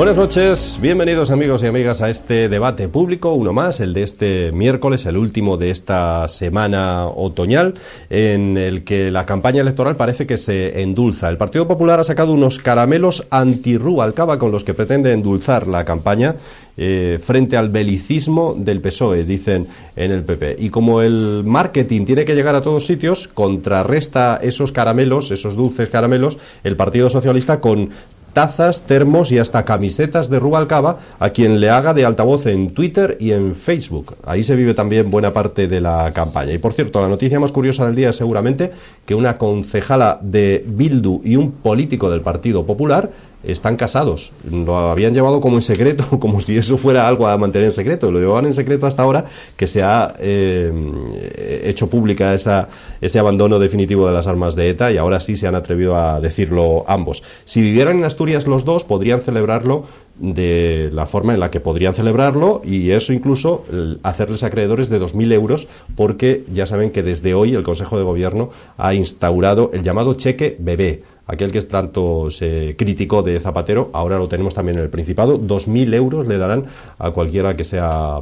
Buenas noches, bienvenidos amigos y amigas a este debate público, uno más, el de este miércoles, el último de esta semana otoñal, en el que la campaña electoral parece que se endulza. El Partido Popular ha sacado unos caramelos anti-Rubalcaba con los que pretende endulzar la campaña frente al belicismo del PSOE, dicen en el PP. Y como el marketing tiene que llegar a todos sitios, contrarresta esos caramelos, esos dulces caramelos, el Partido Socialista con tazas, termos y hasta camisetas de Rubalcaba a quien le haga de altavoz en Twitter y en Facebook. Ahí se vive también buena parte de la campaña. Y por cierto, la noticia más curiosa del día es seguramente que una concejala de Bildu y un político del Partido Popular están casados. Lo habían llevado como en secreto, como si eso fuera algo a mantener en secreto. Lo llevaban en secreto hasta ahora que se ha hecho pública ese abandono definitivo de las armas de ETA, y ahora sí se han atrevido a decirlo ambos. Si vivieran en Asturias los dos, podrían celebrarlo de la forma en la que podrían celebrarlo, y eso incluso hacerles acreedores de 2.000 euros, porque ya saben que desde hoy el Consejo de Gobierno ha instaurado el llamado cheque bebé. Aquel que tanto se criticó de Zapatero, ahora lo tenemos también en el Principado. 2.000 euros le darán a cualquiera que sea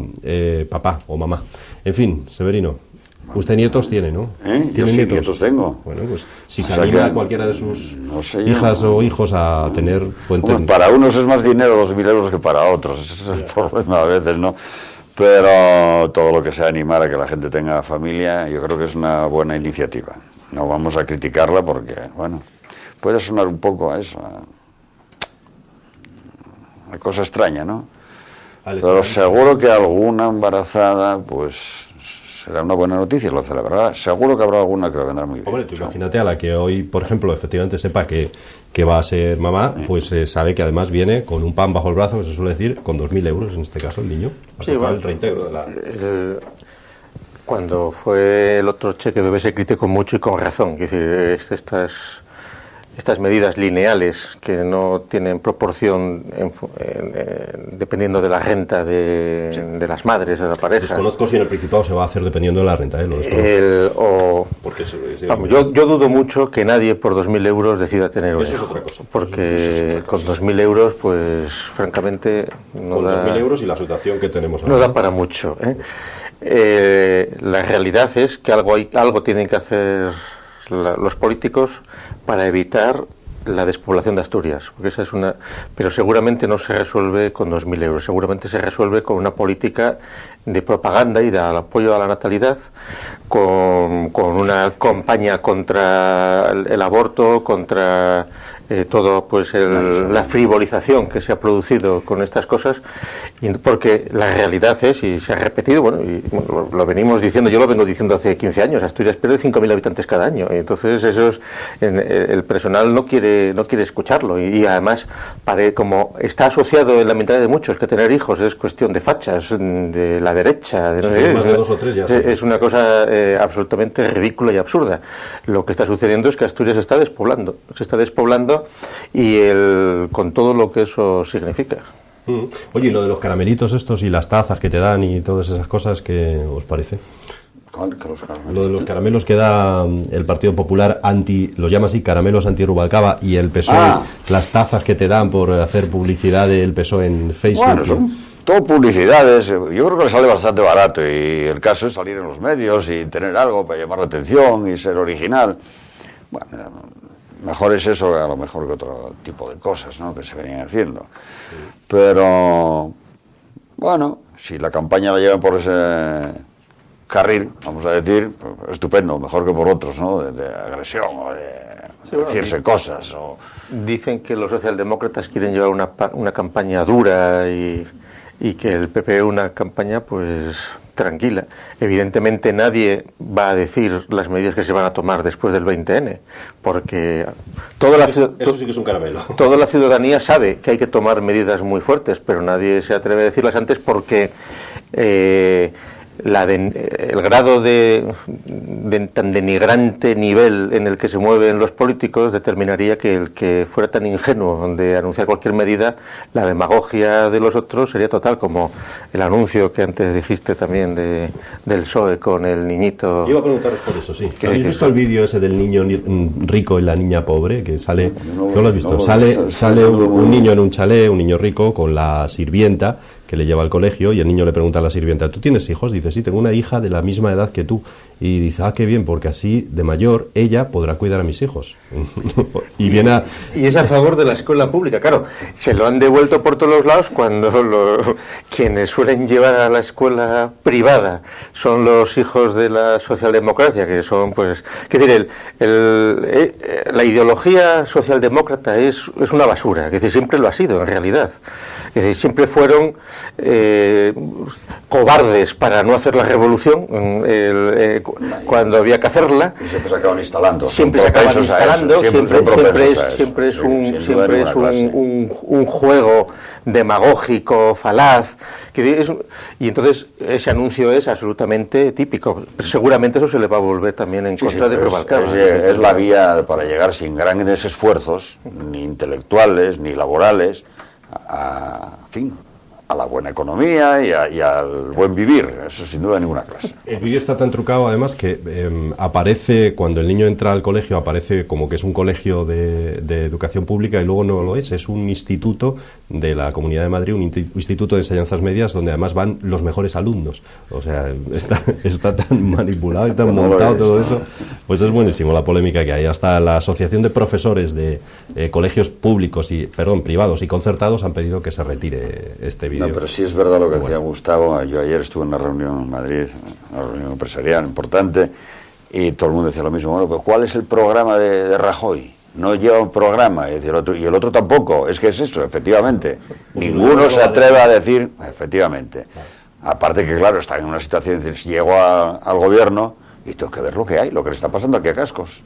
papá o mamá. En fin, Severino, usted nietos tiene, ¿no? Yo sí nietos tengo. Bueno, pues si se anima a cualquiera de sus hijas o hijos a tener... Bueno, para unos es más dinero 2.000 euros que para otros. Ese es el problema a veces, ¿no? Pero todo lo que sea animar a que la gente tenga familia, yo creo que es una buena iniciativa. No vamos a criticarla porque, bueno, puede sonar un poco a eso, una cosa extraña, ¿no? Pero seguro que alguna embarazada, pues será una buena noticia, lo celebrará. Seguro que habrá alguna que lo vendrá muy bien. Hombre, tú imagínate a la que hoy, por ejemplo, efectivamente sepa que va a ser mamá, pues sabe que además viene con un pan bajo el brazo, que se suele decir, con 2.000 euros, en este caso el niño. Sí, bueno, el reintegro de la... Cuando fue el otro cheque bebé se criticó mucho y con razón. Es decir, estas medidas lineales que no tienen proporción dependiendo de la renta de las madres, de la pareja. Desconozco si en el Principado se va a hacer dependiendo de la renta, lo desconozco. Vamos, yo dudo mucho que nadie por 2.000 euros decida tener un hijo. Eso es otra cosa. Porque con 2.000 euros, pues francamente no con da... 2.000 euros y la situación que tenemos ahora. No da para mucho. La realidad es que algo tienen que hacer los políticos para evitar la despoblación de Asturias, porque esa es una, pero seguramente no se resuelve con 2.000 euros, seguramente se resuelve con una política de propaganda y de apoyo a la natalidad, con una campaña contra el aborto, contra todo pues la frivolización que se ha producido con estas cosas, porque la realidad es, y se ha repetido, bueno, lo venimos diciendo, yo lo vengo diciendo hace 15 años, Asturias pierde 5.000 habitantes cada año, y entonces el personal no quiere escucharlo, y además como está asociado en la mentalidad de muchos que tener hijos es cuestión de fachas, de la derecha, más de 2 o 3 ya es una cosa absolutamente ridícula y absurda. Lo que está sucediendo es que Asturias se está despoblando y con todo lo que eso significa. Oye, y lo de los caramelitos estos y las tazas que te dan y todas esas cosas, ¿qué os parece? Lo de los caramelos que da el Partido Popular lo llama así, caramelos anti-Rubalcaba, y el PSOE, las tazas que te dan por hacer publicidad del PSOE en Facebook. Bueno, son todo publicidades, yo creo que le sale bastante barato, y el caso es salir en los medios y tener algo para llamar la atención y ser original. Bueno, mejor es eso a lo mejor que otro tipo de cosas, ¿no?, que se venían haciendo. Pero bueno, si la campaña la llevan por ese carril, vamos a decir, pues, estupendo, mejor que por otros, ¿no?, de agresión o de decirse cosas. Dicen que los socialdemócratas quieren llevar una campaña dura y que el PP una campaña pues tranquila. Evidentemente nadie va a decir las medidas que se van a tomar después del 20N, porque eso sí que es un caramelo. Toda la ciudadanía sabe que hay que tomar medidas muy fuertes, pero nadie se atreve a decirlas antes porque el grado de tan denigrante nivel en el que se mueven los políticos determinaría que el que fuera tan ingenuo de anunciar cualquier medida, la demagogia de los otros sería total, como el anuncio que antes dijiste también del PSOE con el niñito. Iba a preguntaros por eso, sí. ¿Habéis visto el vídeo ese del niño rico y la niña pobre? Que sale, ¿no lo has visto? Sale un niño en un chalet, un niño rico, con la sirvienta que le lleva al colegio, y el niño le pregunta a la sirvienta: ¿tú tienes hijos? Dice: sí, tengo una hija de la misma edad que tú. Y dice: ah, qué bien, porque así de mayor ella podrá cuidar a mis hijos. Y es a favor de la escuela pública, claro. Se lo han devuelto por todos los lados cuando quienes suelen llevar a la escuela privada son los hijos de la socialdemocracia, que son, pues, es decir, la ideología socialdemócrata es una basura, es decir, siempre lo ha sido en realidad. Es decir, siempre fueron cobardes para no hacer la revolución cuando había que hacerla. Y siempre se acaban instalando. Siempre es un juego demagógico, falaz. Y entonces ese anuncio es absolutamente típico. Pero seguramente eso se le va a volver también en contra de Rubalcaba. Es la vía para llegar sin grandes esfuerzos, ni intelectuales, ni laborales, a la buena economía y al buen vivir, eso sin duda de ninguna clase. El vídeo está tan trucado, además, que aparece, cuando el niño entra al colegio, aparece como que es un colegio de educación pública, y luego no lo es un instituto de la Comunidad de Madrid, un instituto de enseñanzas medias, donde además van los mejores alumnos. O sea, está tan manipulado y tan montado todo eso. Pues es buenísimo la polémica que hay. Hasta la Asociación de Profesores de Colegios Públicos privados y concertados han pedido que se retire este vídeo. No, pero sí es verdad lo que decía Gustavo. Yo ayer estuve en una reunión en Madrid, una reunión empresarial importante, y todo el mundo decía lo mismo. Bueno, pues ¿cuál es el programa de Rajoy? No lleva un programa, y el otro tampoco. Es que es eso, efectivamente. Ninguno se atreve a decir, efectivamente. Aparte que, claro, están en una situación de decir, llego al gobierno y tengo que ver lo que hay, lo que le está pasando aquí a Cascos.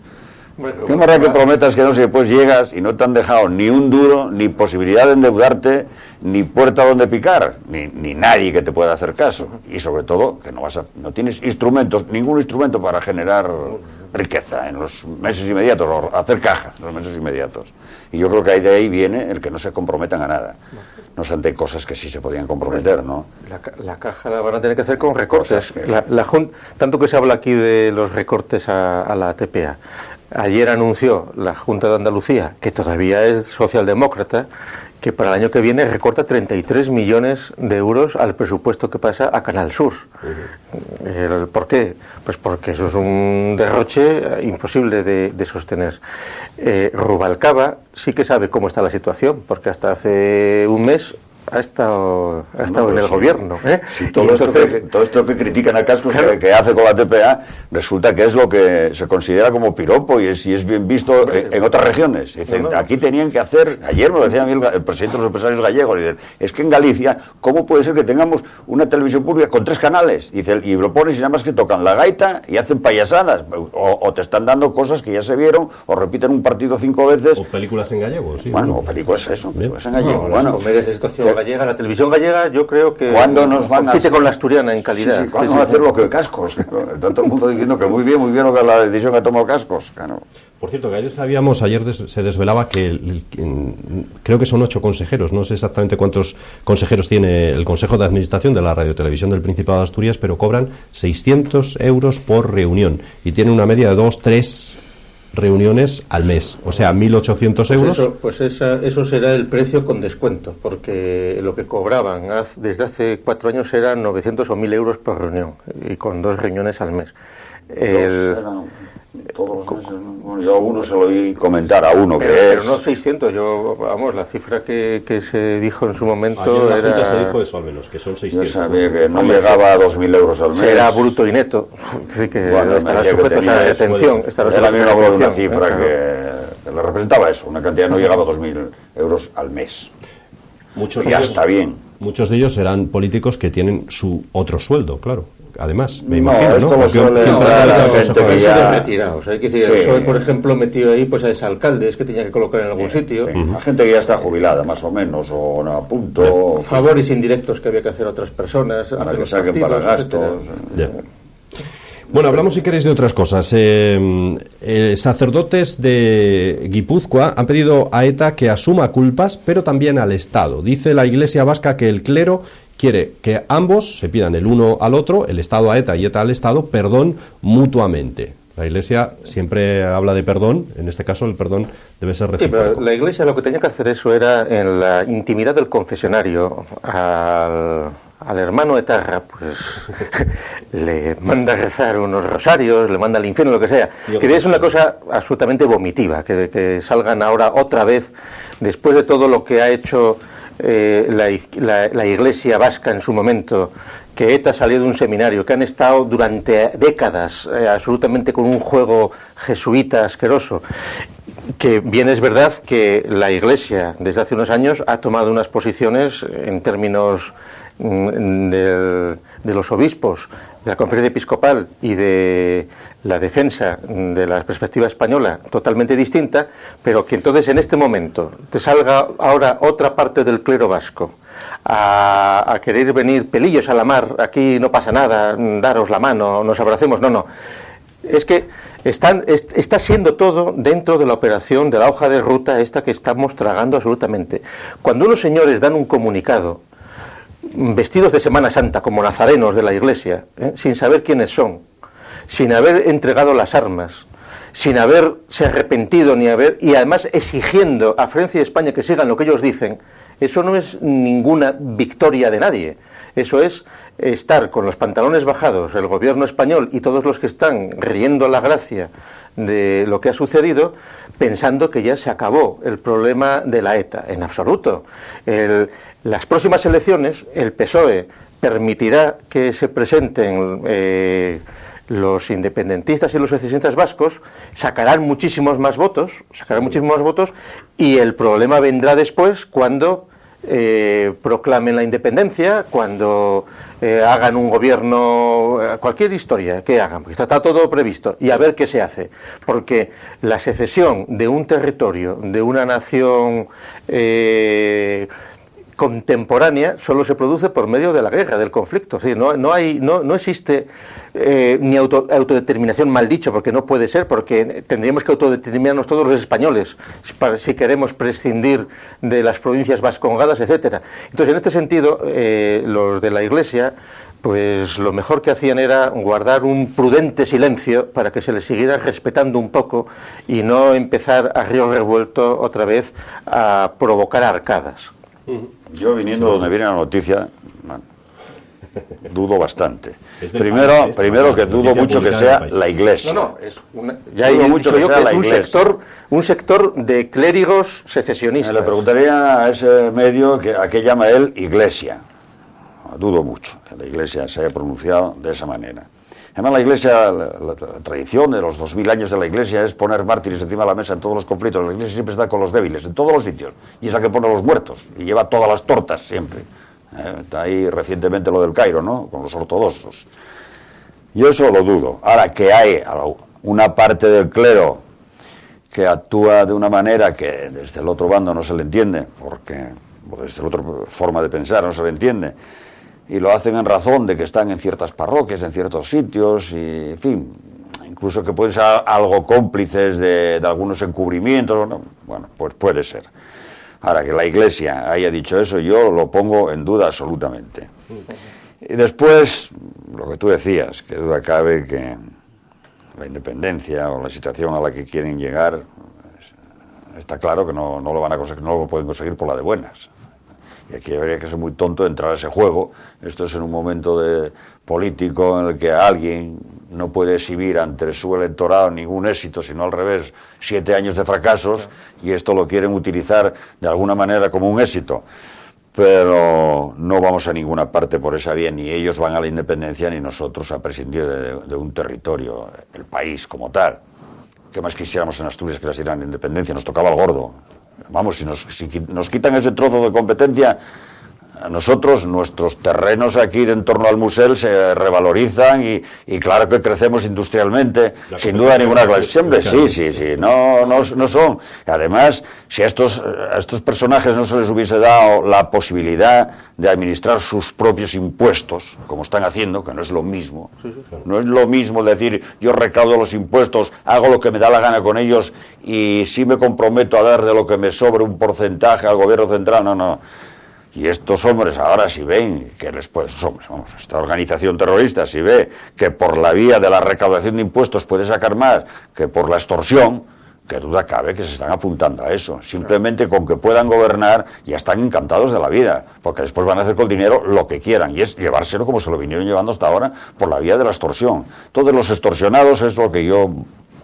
¿Qué más que prometas que no, si después llegas y no te han dejado ni un duro, ni posibilidad de endeudarte, ni puerta donde picar, ni nadie que te pueda hacer caso? Y sobre todo, que no tienes instrumentos, ningún instrumento para generar riqueza en los meses inmediatos, o hacer caja en los meses inmediatos. Y yo creo que de ahí viene el que no se comprometan a nada. No obstante, hay cosas que sí se podían comprometer, ¿no? La caja la van a tener que hacer con recortes. Tanto que se habla aquí de los recortes a la TPA. Ayer anunció la Junta de Andalucía, que todavía es socialdemócrata, que para el año que viene recorta 33 millones de euros al presupuesto que pasa a Canal Sur. ¿Por qué? Pues porque eso es un derroche imposible de sostener. Rubalcaba sí que sabe cómo está la situación, porque hasta hace un mes ha estado en el gobierno. Si todo esto que critican a Cascos, claro, que hace con la TPA, resulta que es lo que se considera como piropo y es bien visto en otras regiones. Dicen, aquí tenían que hacer, ayer me lo decía a mí el presidente de los empresarios gallegos, dicen, es que en Galicia, ¿cómo puede ser que tengamos una televisión pública con 3 canales? Dice, y lo pones y nada más que tocan la gaita y hacen payasadas, o te están dando cosas que ya se vieron, o repiten un partido 5 veces. O películas en gallego, sí. Bueno, o películas películas en gallego. Las comedias de situación gallega, la televisión gallega, yo creo que ¿cuándo nos van compite con la asturiana en calidad? Sí, ¿cuándo van a hacer lo que Cascos? Está todo el mundo diciendo que muy bien lo que la decisión que ha tomado Cascos. Claro. Por cierto, que ayer se desvelaba que creo que son 8 consejeros, no sé exactamente cuántos consejeros tiene el Consejo de Administración de la Radiotelevisión del Principado de Asturias, pero cobran 600 euros por reunión y tienen una media de 2-3 reuniones al mes, o sea, 1.800 euros. Eso será el precio con descuento, porque lo que cobraban desde hace 4 años eran 900 o 1.000 euros por reunión, y con 2 reuniones al mes. Todos los meses, bueno, yo a uno se lo oí comentar, a uno pero no 600, la cifra que se dijo en su momento ayer era... la Junta se dijo eso al menos, que son 600. Yo sabía que no llegaba a 2.000 euros al mes. Será bruto y neto, así que estará sujeto a atención. Él a mí me habló de una cifra que le representaba eso, una cantidad no llegaba a 2.000 euros al mes. Muchos ya está bien. Muchos de ellos serán políticos que tienen su otro sueldo, claro. además, me No, imagino, esto ¿no? lo suele ¿Quién hacer paraliza la el gente Consejo de que Han Estado? sido ya- retirados. Hay que decir, Sí. el PSOE, por ejemplo, metió ahí pues a exalcaldes que tenía que colocar en algún sitio. Sí, la gente que ya está jubilada, más o menos, o no, a punto, Favores indirectos que había que hacer a otras personas. para hacer que los saquen para partidos, gastos. etcétera. Ya. Bueno, hablamos si queréis de otras cosas. Sacerdotes de Guipúzcoa han pedido a ETA que asuma culpas, pero también al Estado. Dice la Iglesia vasca que el clero quiere que ambos se pidan el uno al otro, el Estado a ETA y ETA al Estado, perdón mutuamente. La Iglesia siempre habla de perdón, en este caso el perdón debe ser Sí, recíproco. pero la Iglesia lo que tenía que hacer eso era en la intimidad del confesionario al hermano etarra, pues le manda a rezar unos rosarios, le manda al infierno, lo que sea. Que es una cosa absolutamente vomitiva, que salgan ahora otra vez, después de todo lo que ha hecho la Iglesia vasca en su momento, que ETA salió de un seminario, que han estado durante décadas absolutamente con un juego jesuita asqueroso, que bien es verdad que la Iglesia desde hace unos años ha tomado unas posiciones en términos de los obispos, de la Conferencia Episcopal y de la defensa de la perspectiva española totalmente distinta, pero que entonces en este momento te salga ahora otra parte del clero vasco a querer venir pelillos a la mar, aquí no pasa nada, daros la mano, nos abracemos, no. Es que está siendo todo dentro de la operación de la hoja de ruta esta que estamos tragando absolutamente. Cuando unos señores dan un comunicado vestidos de Semana Santa como nazarenos de la Iglesia, sin saber quiénes son, sin haber entregado las armas, sin haberse arrepentido y además exigiendo a Francia y España que sigan lo que ellos dicen, eso no es ninguna victoria de nadie. Eso es estar con los pantalones bajados, el gobierno español y todos los que están riendo la gracia de lo que ha sucedido, pensando que ya se acabó el problema de la ETA. En absoluto. Las próximas elecciones, el PSOE permitirá que se presenten los independentistas y los secesionistas vascos, sacarán muchísimos más votos, y el problema vendrá después cuando proclamen la independencia, cuando hagan un gobierno, cualquier historia que hagan, porque está todo previsto, y a ver qué se hace, porque la secesión de un territorio, de una nación contemporánea, solo se produce por medio de la guerra, del conflicto. Es decir, no existe ni autodeterminación, mal dicho, porque no puede ser, porque tendríamos que autodeterminarnos todos los españoles si queremos prescindir de las provincias vascongadas, etcétera. Entonces, en este sentido, los de la Iglesia, pues lo mejor que hacían era guardar un prudente silencio para que se les siguiera respetando un poco y no empezar a río revuelto otra vez a provocar arcadas. Yo, viniendo donde viene la noticia, dudo bastante. Primero que dudo mucho que sea la Iglesia. Ya he dicho yo que es un sector de clérigos secesionistas. Le preguntaría a ese medio a qué llama él Iglesia. Dudo mucho que la Iglesia se haya pronunciado de esa manera. Además, la Iglesia, la tradición de los 2000 años de la Iglesia es poner mártires encima de la mesa en todos los conflictos. La Iglesia siempre está con los débiles, en todos los sitios, y es la que pone a los muertos, y lleva todas las tortas siempre. Está ahí recientemente lo del Cairo, ¿no?, con los ortodoxos. Yo eso lo dudo. Ahora, que hay una parte del clero que actúa de una manera que desde el otro bando no se le entiende, porque desde la otra forma de pensar no se le entiende, y lo hacen en razón de que están en ciertas parroquias, en ciertos sitios, y en fin, incluso que pueden ser algo cómplices de algunos encubrimientos, ¿no? Bueno, pues puede ser. Ahora, que la Iglesia haya dicho eso, yo lo pongo en duda absolutamente. Y después, lo que tú decías, que duda cabe que la independencia o la situación a la que quieren llegar, está claro que no lo van a conseguir, no lo pueden conseguir por la de buenas. Y aquí habría que ser muy tonto de entrar a ese juego. Esto es en un momento político en el que alguien no puede exhibir ante su electorado ningún éxito, sino al revés, 7 años de fracasos, y esto lo quieren utilizar de alguna manera como un éxito. Pero no vamos a ninguna parte por esa vía, ni ellos van a la independencia, ni nosotros a prescindir de un territorio, el país como tal. ¿Qué más quisiéramos en Asturias que les dieran la independencia? Nos tocaba el gordo. Vamos, si nos quitan ese trozo de competencia, nosotros, nuestros terrenos aquí de en torno al Musel se revalorizan y claro que crecemos industrialmente, sin duda ninguna clase. Siempre sí, no son. Además, si a estos personajes no se les hubiese dado la posibilidad de administrar sus propios impuestos, como están haciendo, que no es lo mismo, no es lo mismo decir yo recaudo los impuestos, hago lo que me da la gana con ellos y sí me comprometo a dar de lo que me sobre un porcentaje al gobierno central, no. Y estos hombres ahora si ven que esta organización terrorista si ve que por la vía de la recaudación de impuestos puede sacar más que por la extorsión, qué duda cabe que se están apuntando a eso. Simplemente con que puedan gobernar ya están encantados de la vida, porque después van a hacer con el dinero lo que quieran, y es llevárselo como se lo vinieron llevando hasta ahora por la vía de la extorsión. Todos los extorsionados, es lo que yo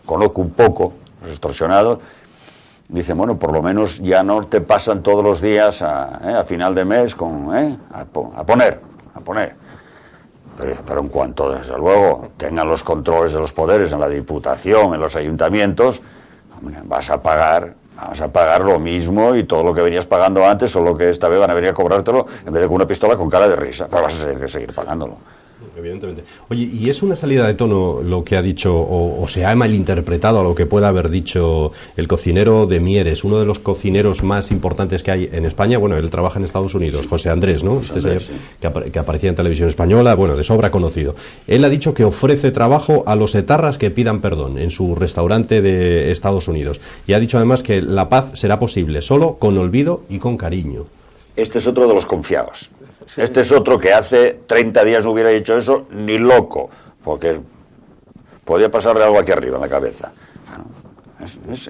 conozco un poco, los extorsionados, dicen, bueno, por lo menos ya no te pasan todos los días a final de mes a poner. Pero en cuanto, desde luego, tengan los controles de los poderes en la Diputación, en los ayuntamientos, hombre, vamos a pagar lo mismo y todo lo que venías pagando antes, solo que esta vez van a venir a cobrártelo en vez de con una pistola con cara de risa, pero vas a tener que seguir pagándolo. Evidentemente. Oye, ¿y es una salida de tono lo que ha dicho, o se ha malinterpretado a lo que pueda haber dicho el cocinero de Mieres, uno de los cocineros más importantes que hay en España? Bueno, él trabaja en Estados Unidos, José Andrés, ¿no? Este señor que aparecía en televisión española, bueno, de sobra conocido. Él ha dicho que ofrece trabajo a los etarras que pidan perdón en su restaurante de Estados Unidos. Y ha dicho además que la paz será posible solo con olvido y con cariño. Este es otro de los confiados. Este es otro que hace 30 días no hubiera hecho eso ni loco, porque podía pasarle algo aquí arriba en la cabeza.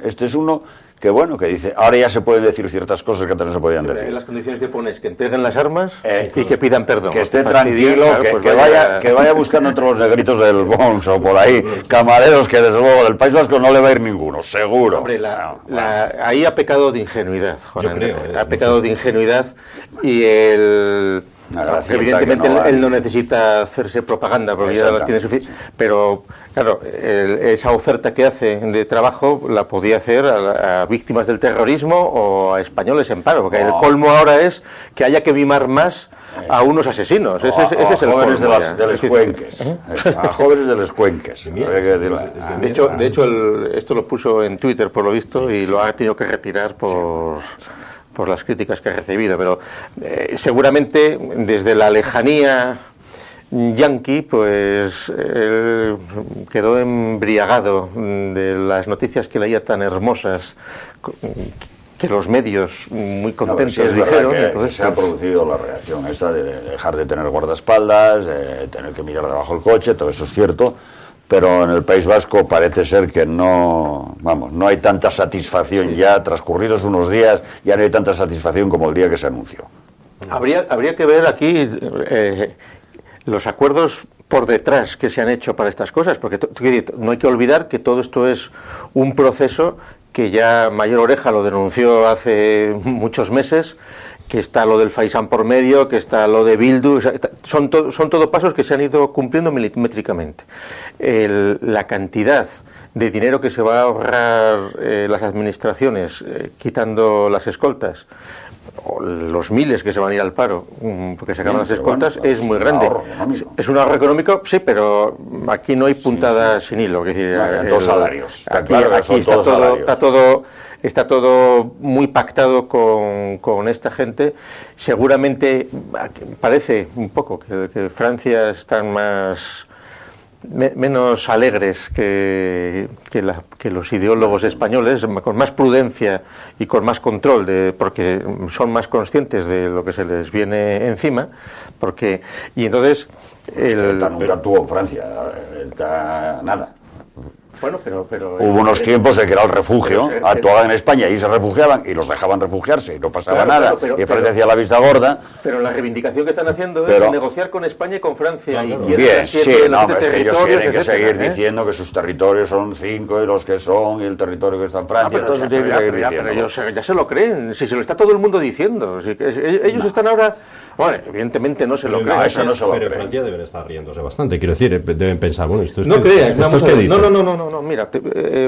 Este es uno que, bueno, que dice, ahora ya se pueden decir ciertas cosas que antes no se podían decir. En las condiciones que pones, que entreguen las armas y que pidan perdón. Que esté tranquilo, claro, que vaya buscando entre los negritos del Bronx o por ahí, camareros que desde luego del País Vasco no le va a ir ninguno, seguro. Hombre, ahí ha pecado de ingenuidad, Juan. Yo creo, ha pecado de ingenuidad y evidentemente él no necesita hacerse propaganda porque ya la tiene suficiente, pero claro, esa oferta que hace de trabajo la podía hacer a víctimas del terrorismo o a españoles en paro, porque el colmo ahora es que haya que mimar más a unos asesinos. Ese es el jóvenes colmo de los cuenques. A jóvenes de los cuenques. De hecho esto lo puso en Twitter por lo visto y lo ha tenido que retirar por las críticas que ha recibido, pero seguramente desde la lejanía yanqui, pues él quedó embriagado de las noticias que leía tan hermosas que los medios muy contentos dijeron. Entonces se ha producido la reacción esa de dejar de tener guardaespaldas, de tener que mirar debajo del coche, todo eso es cierto. Pero en el País Vasco parece ser que no hay tanta satisfacción ya, transcurridos unos días, ya no hay tanta satisfacción como el día que se anunció. Habría que ver aquí los acuerdos por detrás que se han hecho para estas cosas, porque no hay que olvidar que todo esto es un proceso que ya Mayor Oreja lo denunció hace muchos meses, que está lo del Faisán por medio, que está lo de Bildu, o sea, son todo pasos que se han ido cumpliendo milimétricamente. La cantidad de dinero que se va a ahorrar las administraciones quitando las escoltas, o los miles que se van a ir al paro porque se acaban las escoltas, es muy grande. Es un ahorro económico, sí, pero aquí no hay puntadas sin hilo. Es decir, dos salarios. Aquí está todo muy pactado con esta gente. Seguramente parece un poco que Francia están menos alegres que los ideólogos españoles, con más prudencia y con más control, porque son más conscientes de lo que se les viene encima, y entonces nunca tuvo en Francia nada. Bueno, pero hubo unos tiempos de que era el refugio, actuaban en España y se refugiaban y los dejaban refugiarse y no pasaba nada, y Francia hacía la vista gorda. Pero la reivindicación que están haciendo es negociar con España y con Francia. Claro, y bien, sí, es que ellos tienen que seguir diciendo que sus territorios son 5 y los que son, y el territorio que está en Francia, todo eso tienen que seguir diciendo. Pero ellos ya se lo creen, si se lo está todo el mundo diciendo. Ellos están ahora... Bueno, evidentemente no se lo creen. Eso no se lo creen. Pero Francia deben estar riéndose bastante. Quiero decir, deben pensar, bueno, esto es no creas, no, mira,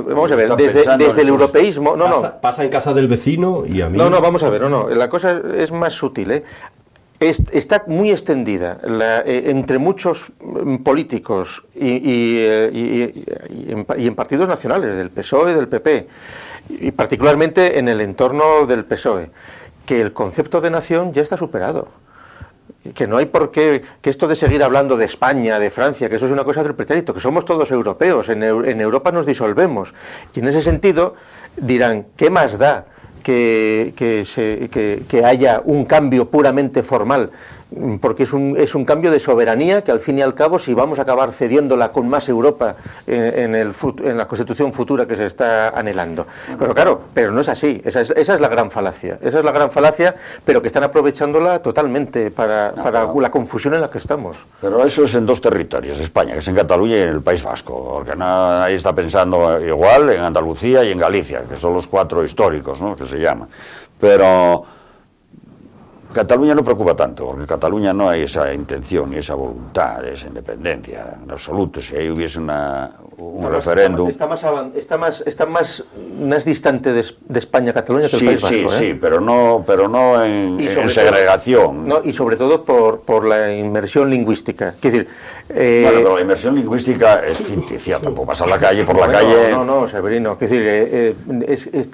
vamos a ver, desde el europeísmo... Pasa en casa del vecino y a mí... No, vamos a ver, la cosa es más sutil, está muy extendida entre muchos políticos y en partidos nacionales, del PSOE, del PP, y particularmente en el entorno del PSOE, que el concepto de nación ya está superado. Que no hay por qué, que esto de seguir hablando de España, de Francia, que eso es una cosa del pretérito, que somos todos europeos, en Europa nos disolvemos. Y en ese sentido dirán, ¿qué más da que haya un cambio puramente formal? Porque es un cambio de soberanía que al fin y al cabo, si vamos a acabar cediéndola con más Europa en la Constitución futura que se está anhelando. Pero claro, pero no es así, esa es la gran falacia, pero que están aprovechándola totalmente para la confusión en la que estamos. Pero eso es en dos territorios, España, que es en Cataluña y en el País Vasco, porque nadie está pensando igual en Andalucía y en Galicia, que son los 4 históricos, ¿no?, que se llaman. Pero Cataluña no preocupa tanto, porque en Cataluña no hay esa intención ni esa voluntad de esa independencia en absoluto. Si ahí hubiese un referéndum... Está más distante de España, Cataluña, que el País Vasco. Sí, pero no en segregación. No, y sobre todo por la inmersión lingüística. Es decir, bueno, pero la inmersión lingüística es ficticia, tampoco vas a la calle, por la calle... No, Severino, es decir,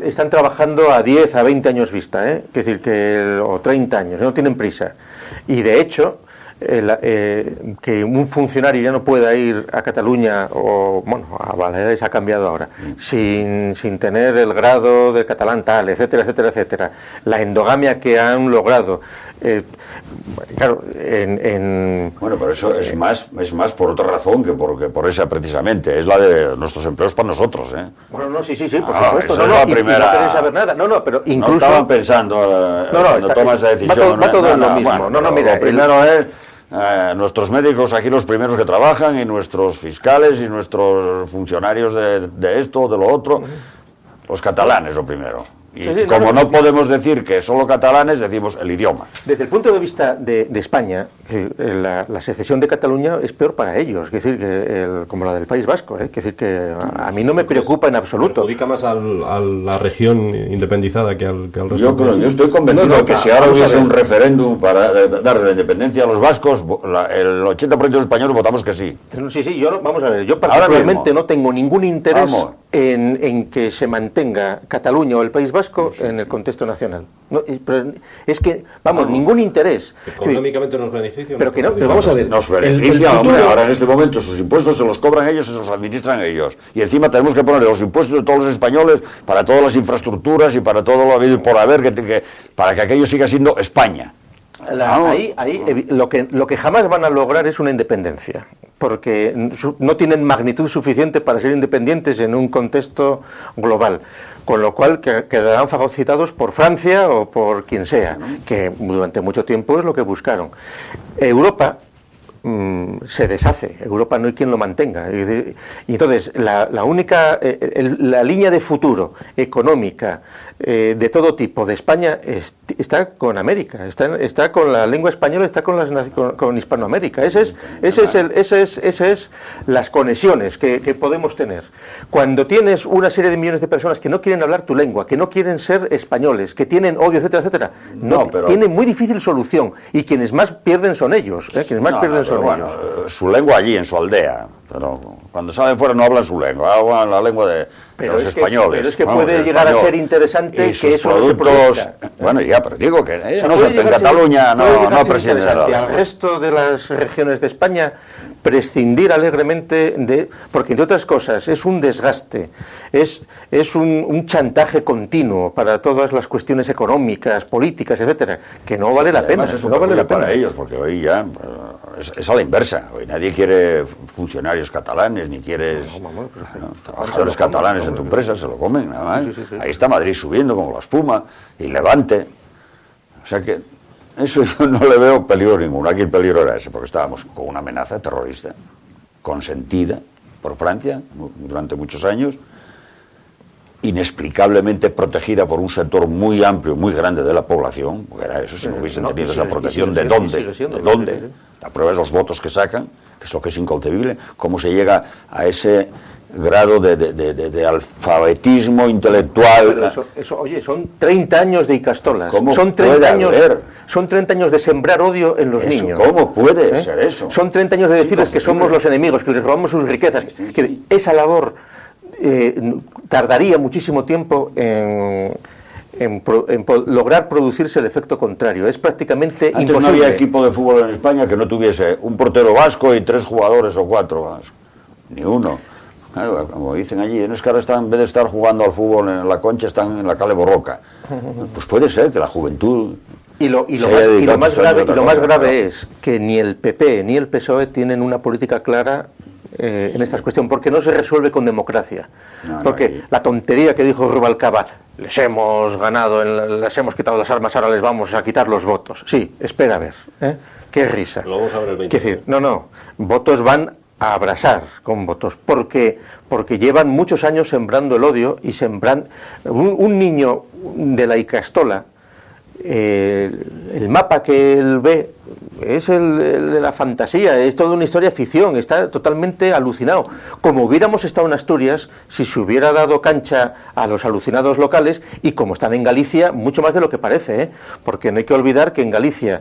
están trabajando a 10, a 20 años vista, es decir, o 30 años, no tienen prisa. Y de hecho, que un funcionario ya no pueda ir a Cataluña, o bueno, a Baleares ha cambiado ahora, sin tener el grado de catalán tal, etcétera, etcétera, etcétera. La endogamia que han logrado... claro, bueno, pero eso es más por otra razón que por esa precisamente, es la de nuestros empleos para nosotros, ¿eh? Bueno, no, sí, por supuesto, no queréis saber nada, pero incluso... No estaban pensando cuando tomas esa decisión. Va todo en lo mismo, bueno, mira, lo primero es nuestros médicos aquí los primeros que trabajan, y nuestros fiscales y nuestros funcionarios de esto o de lo otro, los catalanes lo primero. Y como no podemos decir que solo catalanes, decimos el idioma. Desde el punto de vista de España, la secesión de Cataluña es peor para ellos, es decir, como la del País Vasco, es decir, que a mí no me preocupa en absoluto. ¿Perjudica más a la región independizada que al resto? Yo estoy convencido que si ahora hubiese un referéndum para dar la independencia a los vascos, el 80% de los españoles votamos que sí. Sí, vamos a ver, yo particularmente no tengo ningún interés en que se mantenga Cataluña o el País Vasco en el contexto nacional. No, pero es que, ningún interés. Económicamente nos beneficia. Pero vamos a ver. Nos beneficia, hombre, ahora en este momento sus impuestos se los cobran ellos, se los administran ellos. Y encima tenemos que poner los impuestos de todos los españoles para todas las infraestructuras y para todo lo habido y por haber, para que aquello siga siendo España. Ahí lo que jamás van a lograr es una independencia, porque no tienen magnitud suficiente para ser independientes en un contexto global, con lo cual quedarán fagocitados por Francia o por quien sea, que durante mucho tiempo es lo que buscaron. Europa se deshace, Europa no hay quien lo mantenga, y entonces la única la línea de futuro económica de todo tipo de España está con América, está con la lengua española, está con Hispanoamérica. Ese es las conexiones que podemos tener. Cuando tienes una serie de millones de personas que no quieren hablar tu lengua, que no quieren ser españoles, que tienen odio, etcétera, etcétera, tiene muy difícil solución, y quienes más pierden son ellos, quienes más pierden son ellos. Su lengua allí, en su aldea, pero cuando salen fuera no hablan su lengua, hablan la lengua de los españoles. Pero es que puede llegar a ser interesante que eso no se produzca. Bueno, ya, pero digo que en Cataluña no preside al resto de las regiones de España prescindir alegremente porque entre otras cosas es un desgaste, es un chantaje continuo para todas las cuestiones económicas, políticas, etcétera, que no vale la pena. Eso no vale la pena para ellos, porque hoy ya es a la inversa. Hoy nadie quiere funcionarios catalanes, ni quiere trabajadores catalanes en tu empresa, se lo comen nada más. Sí. Ahí está Madrid subiendo como la espuma, y Levante. O sea que eso yo no le veo peligro ninguno. Aquí el peligro era ese, porque estábamos con una amenaza terrorista consentida por Francia durante muchos años, inexplicablemente protegida por un sector muy amplio, muy grande de la población, porque era eso, si no hubiesen tenido esa protección, ¿de dónde? La prueba es los votos que sacan, que es lo que es inconcebible, cómo se llega a ese grado de alfabetismo intelectual. Oye, son 30 años de Icastolas. ¿Cómo son 30 años, son 30 años de sembrar odio en los niños. ¿Cómo puede ser eso? Son 30 años de decirles que somos los enemigos, que les robamos sus riquezas. Que esa labor tardaría muchísimo tiempo en lograr producirse el efecto contrario. Es prácticamente Antes imposible. No había equipo de fútbol en España que no tuviese un portero vasco y 3 jugadores o 4 vascos. Ni uno. Claro, como dicen allí, es que ahora están, en vez de estar jugando al fútbol en la Concha, están en la Cale Borroca. Pues puede ser que la juventud... Y lo más grave es que ni el PP ni el PSOE tienen una política clara en esta cuestión, porque no se resuelve con democracia. Porque la tontería que dijo Rubalcaba, les hemos ganado, les hemos quitado las armas, ahora les vamos a quitar los votos. Sí, espera a ver. Qué risa. Lo vamos a ver el 20. Quiero decir, votos van a abrasar con votos, porque llevan muchos años sembrando el odio y sembrando... Un niño de la Icastola, el mapa que él ve es el de la fantasía, es toda una historia ficción, está totalmente alucinado. Como hubiéramos estado en Asturias si se hubiera dado cancha a los alucinados locales, y como están en Galicia, mucho más de lo que parece, porque no hay que olvidar que en Galicia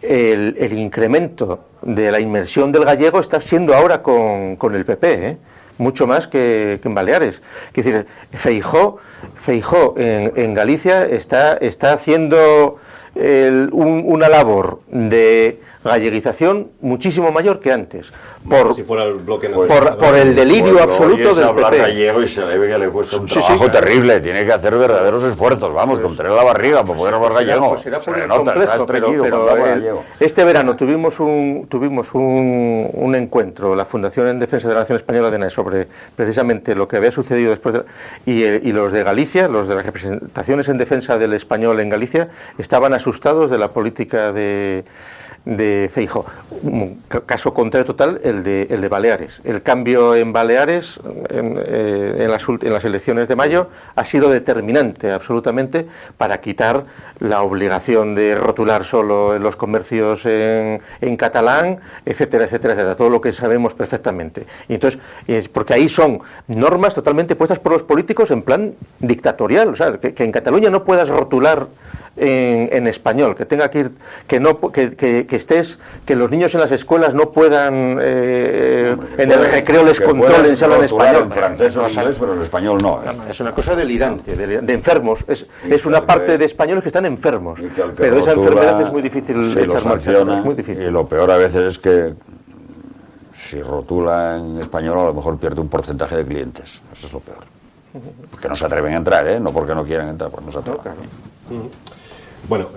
el incremento de la inmersión del gallego está siendo ahora con el PP, mucho más que en Baleares. Es decir, Feijóo en Galicia está haciendo una labor de galleguización muchísimo mayor que antes, por el delirio absoluto del hablar PP. gallego y se le ve que le cuesta un trabajo terrible, tiene que hacer verdaderos esfuerzos, con tener la barriga para poder hablar gallego. Pues será por el complejo, pero este verano tuvimos un encuentro, la Fundación en Defensa de la Nación Española de ENAE, sobre precisamente lo que había sucedido después y los de Galicia, los de las representaciones en defensa del español en Galicia, estaban asustados de la política de Feijóo. Caso contrario total el de Baleares. El cambio en Baleares en las elecciones de mayo ha sido determinante absolutamente para quitar la obligación de rotular solo en los comercios en catalán, etcétera, etcétera, etcétera, todo lo que sabemos perfectamente. Y entonces, porque ahí son normas totalmente puestas por los políticos en plan dictatorial, o sea, que en Cataluña no puedas rotular en español, que tenga que ir, que los niños en las escuelas no puedan en el recreo les controlen solo en español. En francés o en inglés, pero en español no. Es una cosa delirante, de enfermos. Es una parte de españoles que están enfermos, pero esa enfermedad es muy difícil de echar marcha. Es muy difícil. Y lo peor a veces es que si rotula en español a lo mejor pierde un porcentaje de clientes. Eso es lo peor. Porque no se atreven a entrar, no porque no quieran entrar, porque no se atreven. No, claro. Bueno,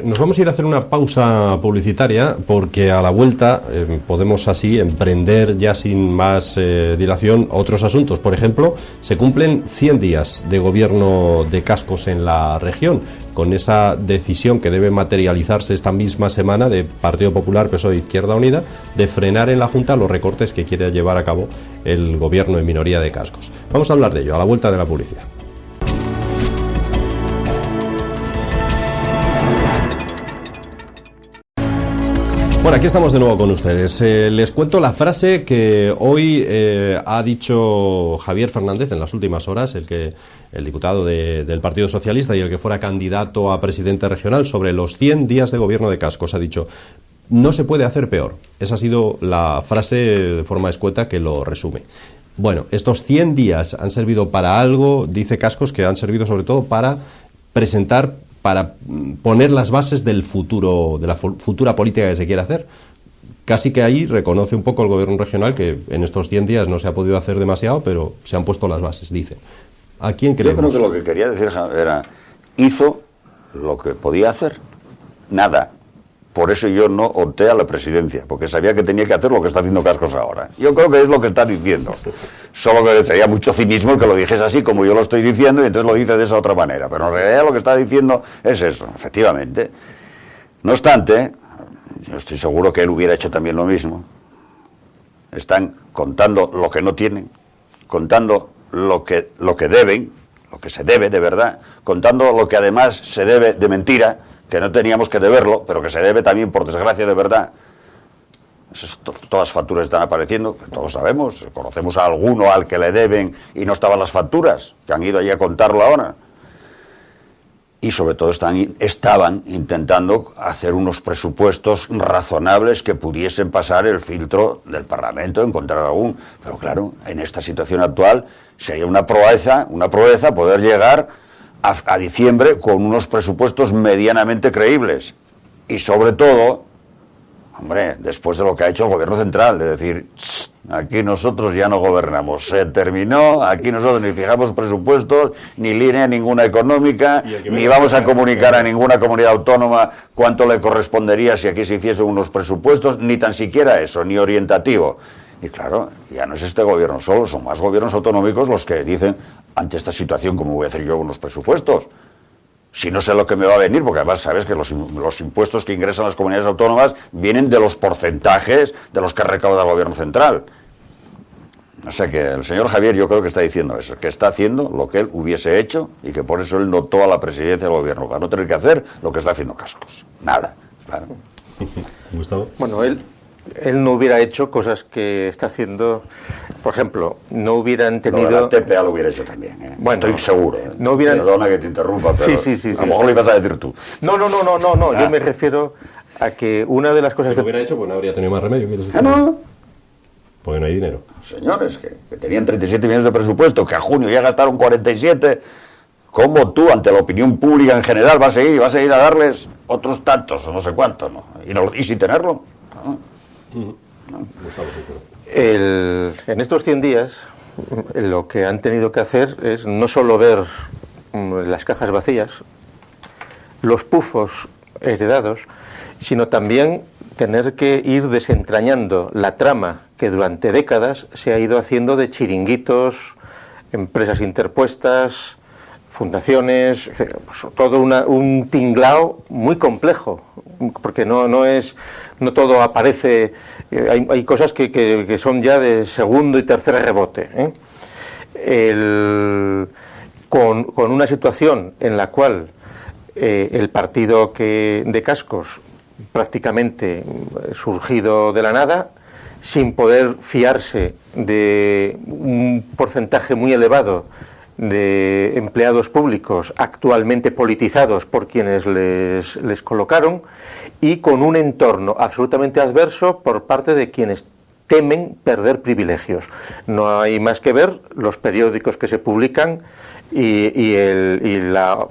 nos vamos a ir a hacer una pausa publicitaria porque a la vuelta podemos así emprender ya sin más dilación otros asuntos. Por ejemplo, se cumplen 100 días de gobierno de Cascos en la región, con esa decisión que debe materializarse esta misma semana de Partido Popular, PSOE e Izquierda Unida, de frenar en la Junta los recortes que quiere llevar a cabo el gobierno en minoría de Cascos. Vamos a hablar de ello a la vuelta de la publicidad. Bueno, aquí estamos de nuevo con ustedes. Les cuento la frase que hoy ha dicho Javier Fernández en las últimas horas, el diputado del Partido Socialista y el que fuera candidato a presidente regional, sobre los 100 días de gobierno de Cascos. Ha dicho: no se puede hacer peor. Esa ha sido la frase de forma escueta que lo resume. Bueno, estos 100 días han servido para algo, dice Cascos, que han servido sobre todo para poner las bases del futuro, de la futura política que se quiere hacer. Casi que ahí reconoce un poco el gobierno regional que en estos 100 días no se ha podido hacer demasiado, pero se han puesto las bases, dice. ¿A quién creemos? Yo creo que lo que quería decir era, hizo lo que podía hacer, nada. Por eso yo no opté a la presidencia, porque sabía que tenía que hacer lo que está haciendo Cascos ahora. Yo creo que es lo que está diciendo. Solo que sería mucho cinismo el que lo dijese así como yo lo estoy diciendo y entonces lo dice de esa otra manera. Pero en realidad lo que está diciendo es eso, efectivamente. No obstante, yo estoy seguro que él hubiera hecho también lo mismo. Están contando lo que no tienen, contando lo que deben, lo que se debe de verdad, contando lo que además se debe de mentira, que no teníamos que deberlo, pero que se debe también, por desgracia, de verdad. Todas las facturas están apareciendo, todos sabemos, conocemos a alguno al que le deben y no estaban las facturas, que han ido allí a contarlo ahora. Y sobre todo estaban intentando hacer unos presupuestos razonables que pudiesen pasar el filtro del Parlamento, encontrar algún. Pero claro, en esta situación actual sería una proeza poder llegar a diciembre con unos presupuestos medianamente creíbles. Y sobre todo, hombre, después de lo que ha hecho el Gobierno Central, de decir, aquí nosotros ya no gobernamos, se terminó, aquí nosotros ni fijamos presupuestos, ni línea ninguna económica, ni vamos a comunicar a ninguna comunidad autónoma cuánto le correspondería si aquí se hiciesen unos presupuestos, ni tan siquiera eso, ni orientativo. Y claro, ya no es este gobierno solo, son más gobiernos autonómicos los que dicen, ante esta situación, ¿cómo voy a hacer yo unos presupuestos? Si no sé lo que me va a venir, porque además sabes que los impuestos que ingresan las comunidades autónomas vienen de los porcentajes de los que recauda el Gobierno Central. No sé, que el señor Javier yo creo que está diciendo eso, que está haciendo lo que él hubiese hecho y que por eso él notó a la presidencia del Gobierno, para no tener que hacer lo que está haciendo Cascos. Nada, claro. Gustavo. Bueno, él no hubiera hecho cosas que está haciendo, por ejemplo, no hubieran tenido... Lo de la TPA lo hubiera hecho también, ¿eh? Bueno, estoy seguro. No hubieran... Perdona que te interrumpa, pero sí. a lo mejor lo ibas a decir tú. No, yo me refiero a que una de las cosas que... lo hubiera hecho, pues no habría tenido más remedio. No. Porque no hay dinero. Señores, que tenían 37 millones de presupuesto, que a junio ya gastaron 47... ¿Cómo tú, ante la opinión pública en general, vas a ir a darles otros tantos, o no sé cuántos, ¿no? Y sin tenerlo? ¿No? En estos 100 días lo que han tenido que hacer es no solo ver las cajas vacías, los pufos heredados, sino también tener que ir desentrañando la trama que durante décadas se ha ido haciendo de chiringuitos, empresas interpuestas, fundaciones, pues todo un tinglao muy complejo, porque no todo aparece, hay cosas que son ya de segundo y tercer rebote, con una situación en la cual el partido de Cascos, prácticamente surgido de la nada, sin poder fiarse de un porcentaje muy elevado de empleados públicos actualmente politizados por quienes les colocaron, y con un entorno absolutamente adverso por parte de quienes temen perder privilegios. No hay más que ver los periódicos que se publican y la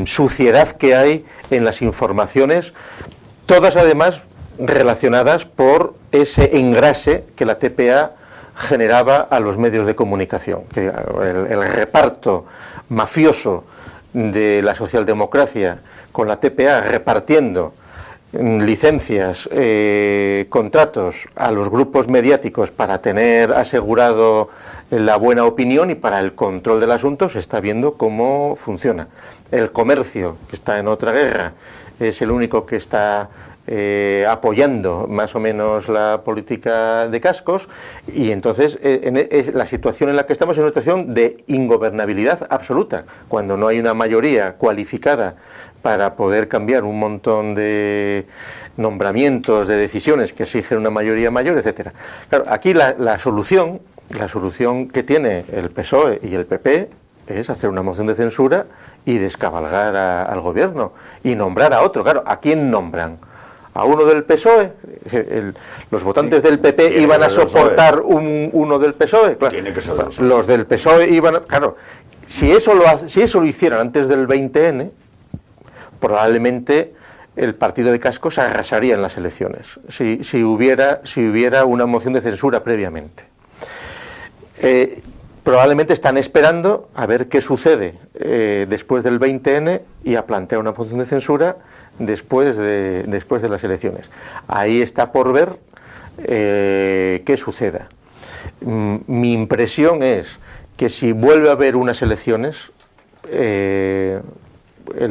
suciedad que hay en las informaciones, todas además relacionadas por ese engrase que la TPA generaba a los medios de comunicación, que el reparto mafioso de la socialdemocracia con la TPA repartiendo licencias, contratos a los grupos mediáticos para tener asegurado la buena opinión y para el control del asunto, se está viendo cómo funciona. El comercio, que está en otra guerra, es el único que está apoyando más o menos la política de Cascos, y entonces la situación en la que estamos es una situación de ingobernabilidad absoluta, cuando no hay una mayoría cualificada para poder cambiar un montón de nombramientos, de decisiones que exigen una mayoría mayor, etcétera. Claro, aquí la solución que tiene el PSOE y el PP es hacer una moción de censura y descabalgar al gobierno y nombrar a otro. Claro, ¿a quién nombran? ¿A uno del PSOE? ¿Los votantes del PP iban a soportar uno del PSOE? Claro, tiene que ser los del PSOE iban a... Claro, si eso lo hicieran antes del 20N, probablemente el partido de Cascos arrasaría en las elecciones, si hubiera una moción de censura previamente. Probablemente están esperando a ver qué sucede después del 20N y a plantear una moción de censura después de las elecciones. Ahí está por ver qué suceda. Mi impresión es que si vuelve a haber unas elecciones, el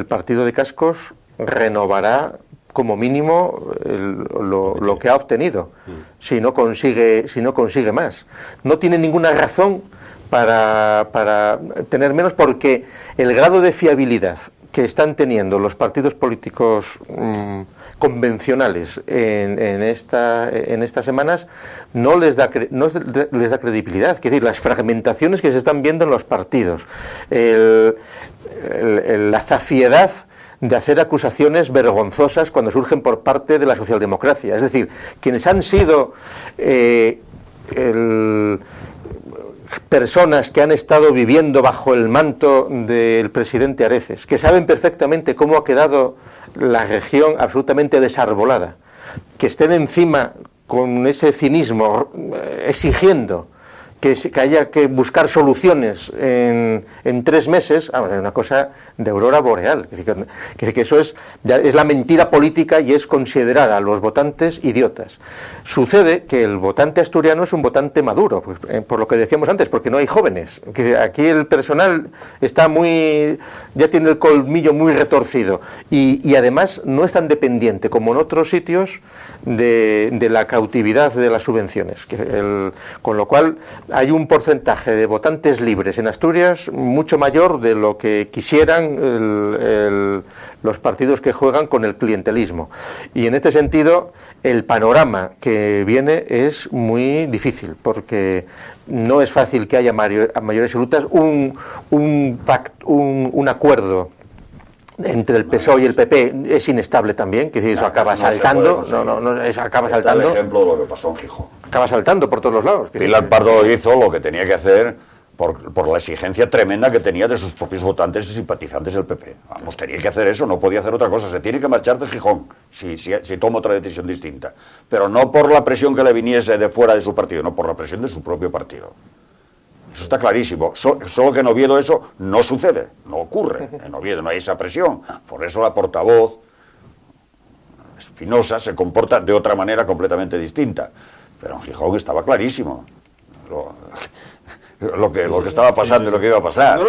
partido de Cascos renovará como mínimo lo que ha obtenido, si no consigue más. No tiene ninguna razón para tener menos, porque el grado de fiabilidad que están teniendo los partidos políticos convencionales en estas semanas no les da credibilidad. Es decir, las fragmentaciones que se están viendo en los partidos, la zafiedad de hacer acusaciones vergonzosas cuando surgen por parte de la socialdemocracia. Es decir, quienes han sido personas que han estado viviendo bajo el manto del presidente Areces, que saben perfectamente cómo ha quedado la región absolutamente desarbolada, que estén encima con ese cinismo exigiendo que haya que buscar soluciones en 3 meses, es una cosa de aurora boreal. Es decir, que eso es la mentira política y es considerar a los votantes idiotas. Sucede que el votante asturiano es un votante maduro, pues, por lo que decíamos antes, porque no hay jóvenes. Que aquí el personal está ya tiene el colmillo muy retorcido y además no es tan dependiente como en otros sitios de la cautividad de las subvenciones. Con lo cual hay un porcentaje de votantes libres en Asturias mucho mayor de lo que quisieran los partidos que juegan con el clientelismo. Y en este sentido, el panorama que viene es muy difícil, porque no es fácil que haya mayorías absolutas. Un acuerdo entre el PSOE y el PP es inestable también, que eso acaba saltando. Acaba saltando. El ejemplo de lo que pasó en Gijón. Acaba saltando por todos los lados. Pilar Pardo hizo lo que tenía que hacer por la exigencia tremenda que tenía de sus propios votantes y simpatizantes del PP. Vamos, tenía que hacer eso, no podía hacer otra cosa. Se tiene que marchar de Gijón si toma otra decisión distinta. Pero no por la presión que le viniese de fuera de su partido, no por la presión de su propio partido. Eso está clarísimo. Solo que en Oviedo eso no sucede, no ocurre. En Oviedo no hay esa presión. Por eso la portavoz Espinosa se comporta de otra manera completamente distinta. Pero en Gijón estaba clarísimo lo que estaba pasando y lo que iba a pasar.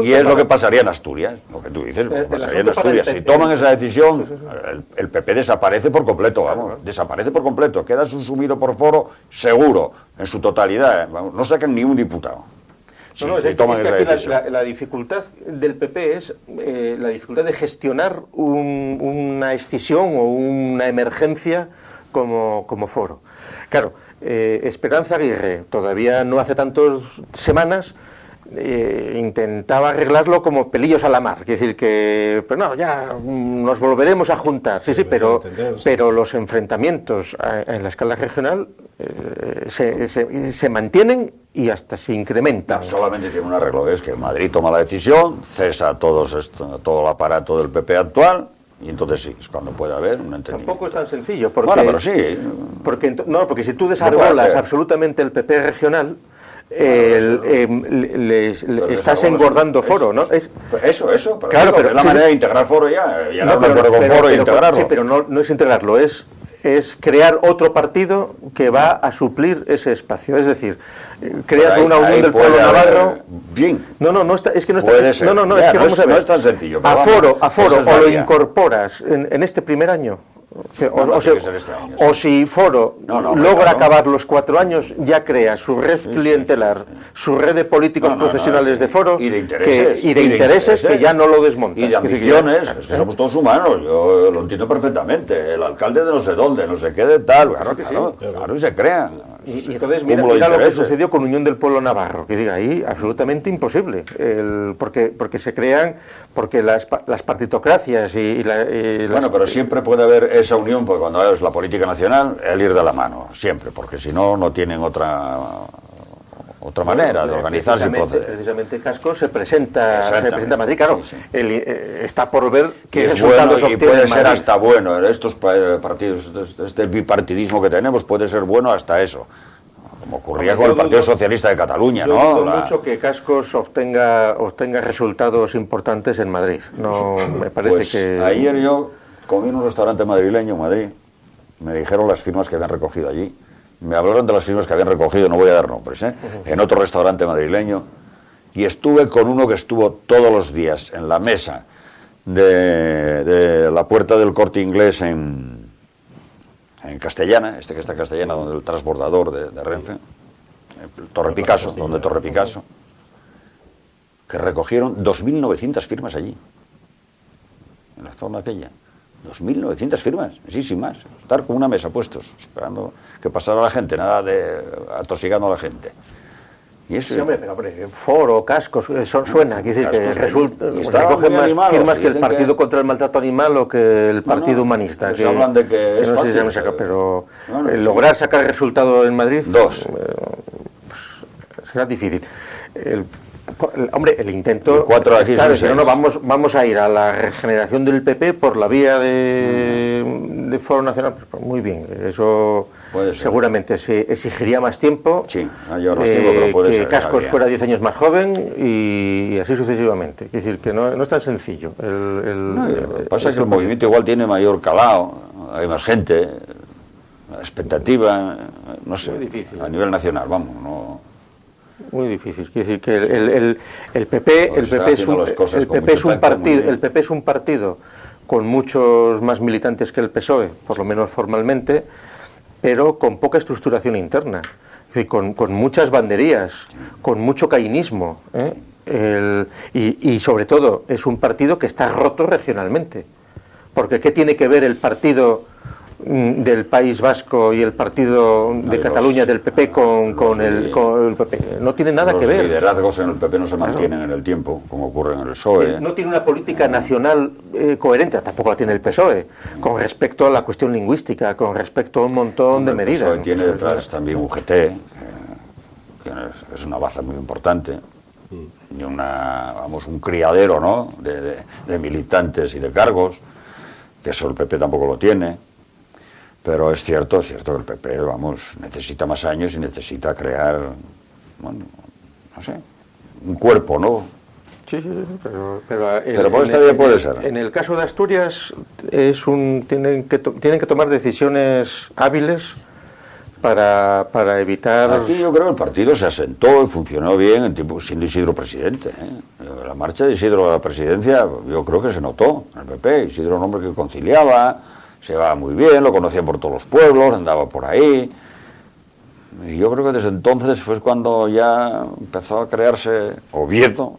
Y es lo que pasaría en Asturias, lo que tú dices, pasaría en Asturias. Si toman esa decisión, el PP desaparece por completo, vamos, desaparece por completo, queda subsumido por Foro seguro, en su totalidad, no sacan ni un diputado. La dificultad del PP es la dificultad de gestionar una escisión o una emergencia como Foro. Claro, Esperanza Aguirre, todavía no hace tantas semanas, intentaba arreglarlo como pelillos a la mar, es decir, que pero no, ya nos volveremos a juntar, pero los enfrentamientos en la escala regional se mantienen y hasta se incrementan. Solamente tiene un arreglo, es que Madrid toma la decisión, cesa todo el aparato del PP actual. Y entonces sí, es cuando puede haber un entendimiento. Tampoco es tan sencillo, porque, bueno, pero sí. Porque si tú desarbolas absolutamente el PP regional, estás engordando Foro, ¿no? Eso, claro, pero es la manera de integrar Foro ya, llegar a un acuerdo con Foro e integrarlo. Sí, pero no es integrarlo, es crear otro partido que va a suplir ese espacio. Es decir, creas una unión del pueblo navarro. Bien. No está, es que no está. Es que vamos a ver. No es tan sencillo. A Foro o lo incorporas en este primer año. O si Foro logra acabar los 4 años, ya crea su red clientelar, su red de políticos profesionales de Foro y de intereses que ya no lo desmontan. Y de ambiciones, es que somos todos humanos, yo lo entiendo perfectamente. El alcalde de no sé dónde, no sé qué de tal, claro, y se crean. Y entonces mira lo que sucedió con Unión del Pueblo Navarro, que diga ahí absolutamente imposible, porque se crean, porque las partitocracias bueno, pero siempre puede haber esa unión, porque cuando es la política nacional, el ir de la mano, siempre, porque si no, no tienen otra manera de organizarse y proceder. Precisamente Casco se presenta a Madrid, claro, está por ver qué resultados obtiene. Y puede ser hasta bueno, estos partidos, este bipartidismo que tenemos puede ser bueno hasta eso, como ocurría con el Partido Socialista de Cataluña, ¿no? Dudo mucho que Cascos obtenga resultados importantes en Madrid, no me parece pues que... Ayer yo comí en un restaurante madrileño en Madrid, me dijeron las firmas que habían recogido allí. Me hablaron de las firmas que habían recogido, no voy a dar nombres, en otro restaurante madrileño, y estuve con uno que estuvo todos los días en la mesa de la puerta del Corte Inglés en Castellana, que está en Castellana, donde el transbordador de Renfe, Torre Picasso, que recogieron 2.900 firmas allí, en la zona aquella. 2.900 firmas, sí, sin más. Estar con una mesa puestos, esperando que pasara la gente, nada de atosigando a la gente. Y sí, hombre, pero foro, cascos, eso suena, quiere decir que resulta, recogen más animados, firmas que el partido contra el maltrato animal o que el partido humanista. Que hablan de que es no fácil, sé si se saca, pero lograr sacar el resultado en Madrid, pues, será difícil. Hombre, el intento, 4 aquí, claro, si no, vamos a ir a la regeneración del PP por la vía de Foro Nacional. Pues muy bien, eso seguramente se exigiría más tiempo. Sí, mayor más tiempo, pero puede que ser, Cascos fuera 10 años más joven y así sucesivamente. Es decir, que no es tan sencillo. Lo que pasa es que el movimiento igual tiene mayor calado, hay más gente, la expectativa, no sé, difícil, a nivel nacional, vamos, no. Muy difícil. Quiere decir que el PP es un partido con muchos más militantes que el PSOE, por lo menos formalmente, pero con poca estructuración interna, es decir, con muchas banderías, con mucho cainismo, y sobre todo es un partido que está roto regionalmente, porque ¿qué tiene que ver el partido del País Vasco y el partido de Cataluña del PP con el PP? No tiene nada que ver. Los liderazgos en el PP no se mantienen en el tiempo, como ocurre en el PSOE. No tiene una política nacional coherente, tampoco la tiene el PSOE, con respecto a la cuestión lingüística, con respecto a un montón de medidas. El PSOE tiene detrás también UGT, que es una baza muy importante, y un criadero, ¿no?, de militantes y de cargos, que eso el PP tampoco lo tiene. Pero es cierto que el PP, necesita más años y necesita crear, no sé, un cuerpo, ¿no? Sí, pero por esta vía puede ser. En el caso de Asturias tienen que tomar decisiones hábiles para evitar. Aquí yo creo que el partido se asentó y funcionó bien en tiempo siendo Isidro presidente. La marcha de Isidro a la presidencia, yo creo que se notó en el PP. Isidro era un hombre que conciliaba. Se va muy bien, lo conocían por todos los pueblos, andaba por ahí. Y yo creo que desde entonces fue cuando ya empezó a crearse Oviedo,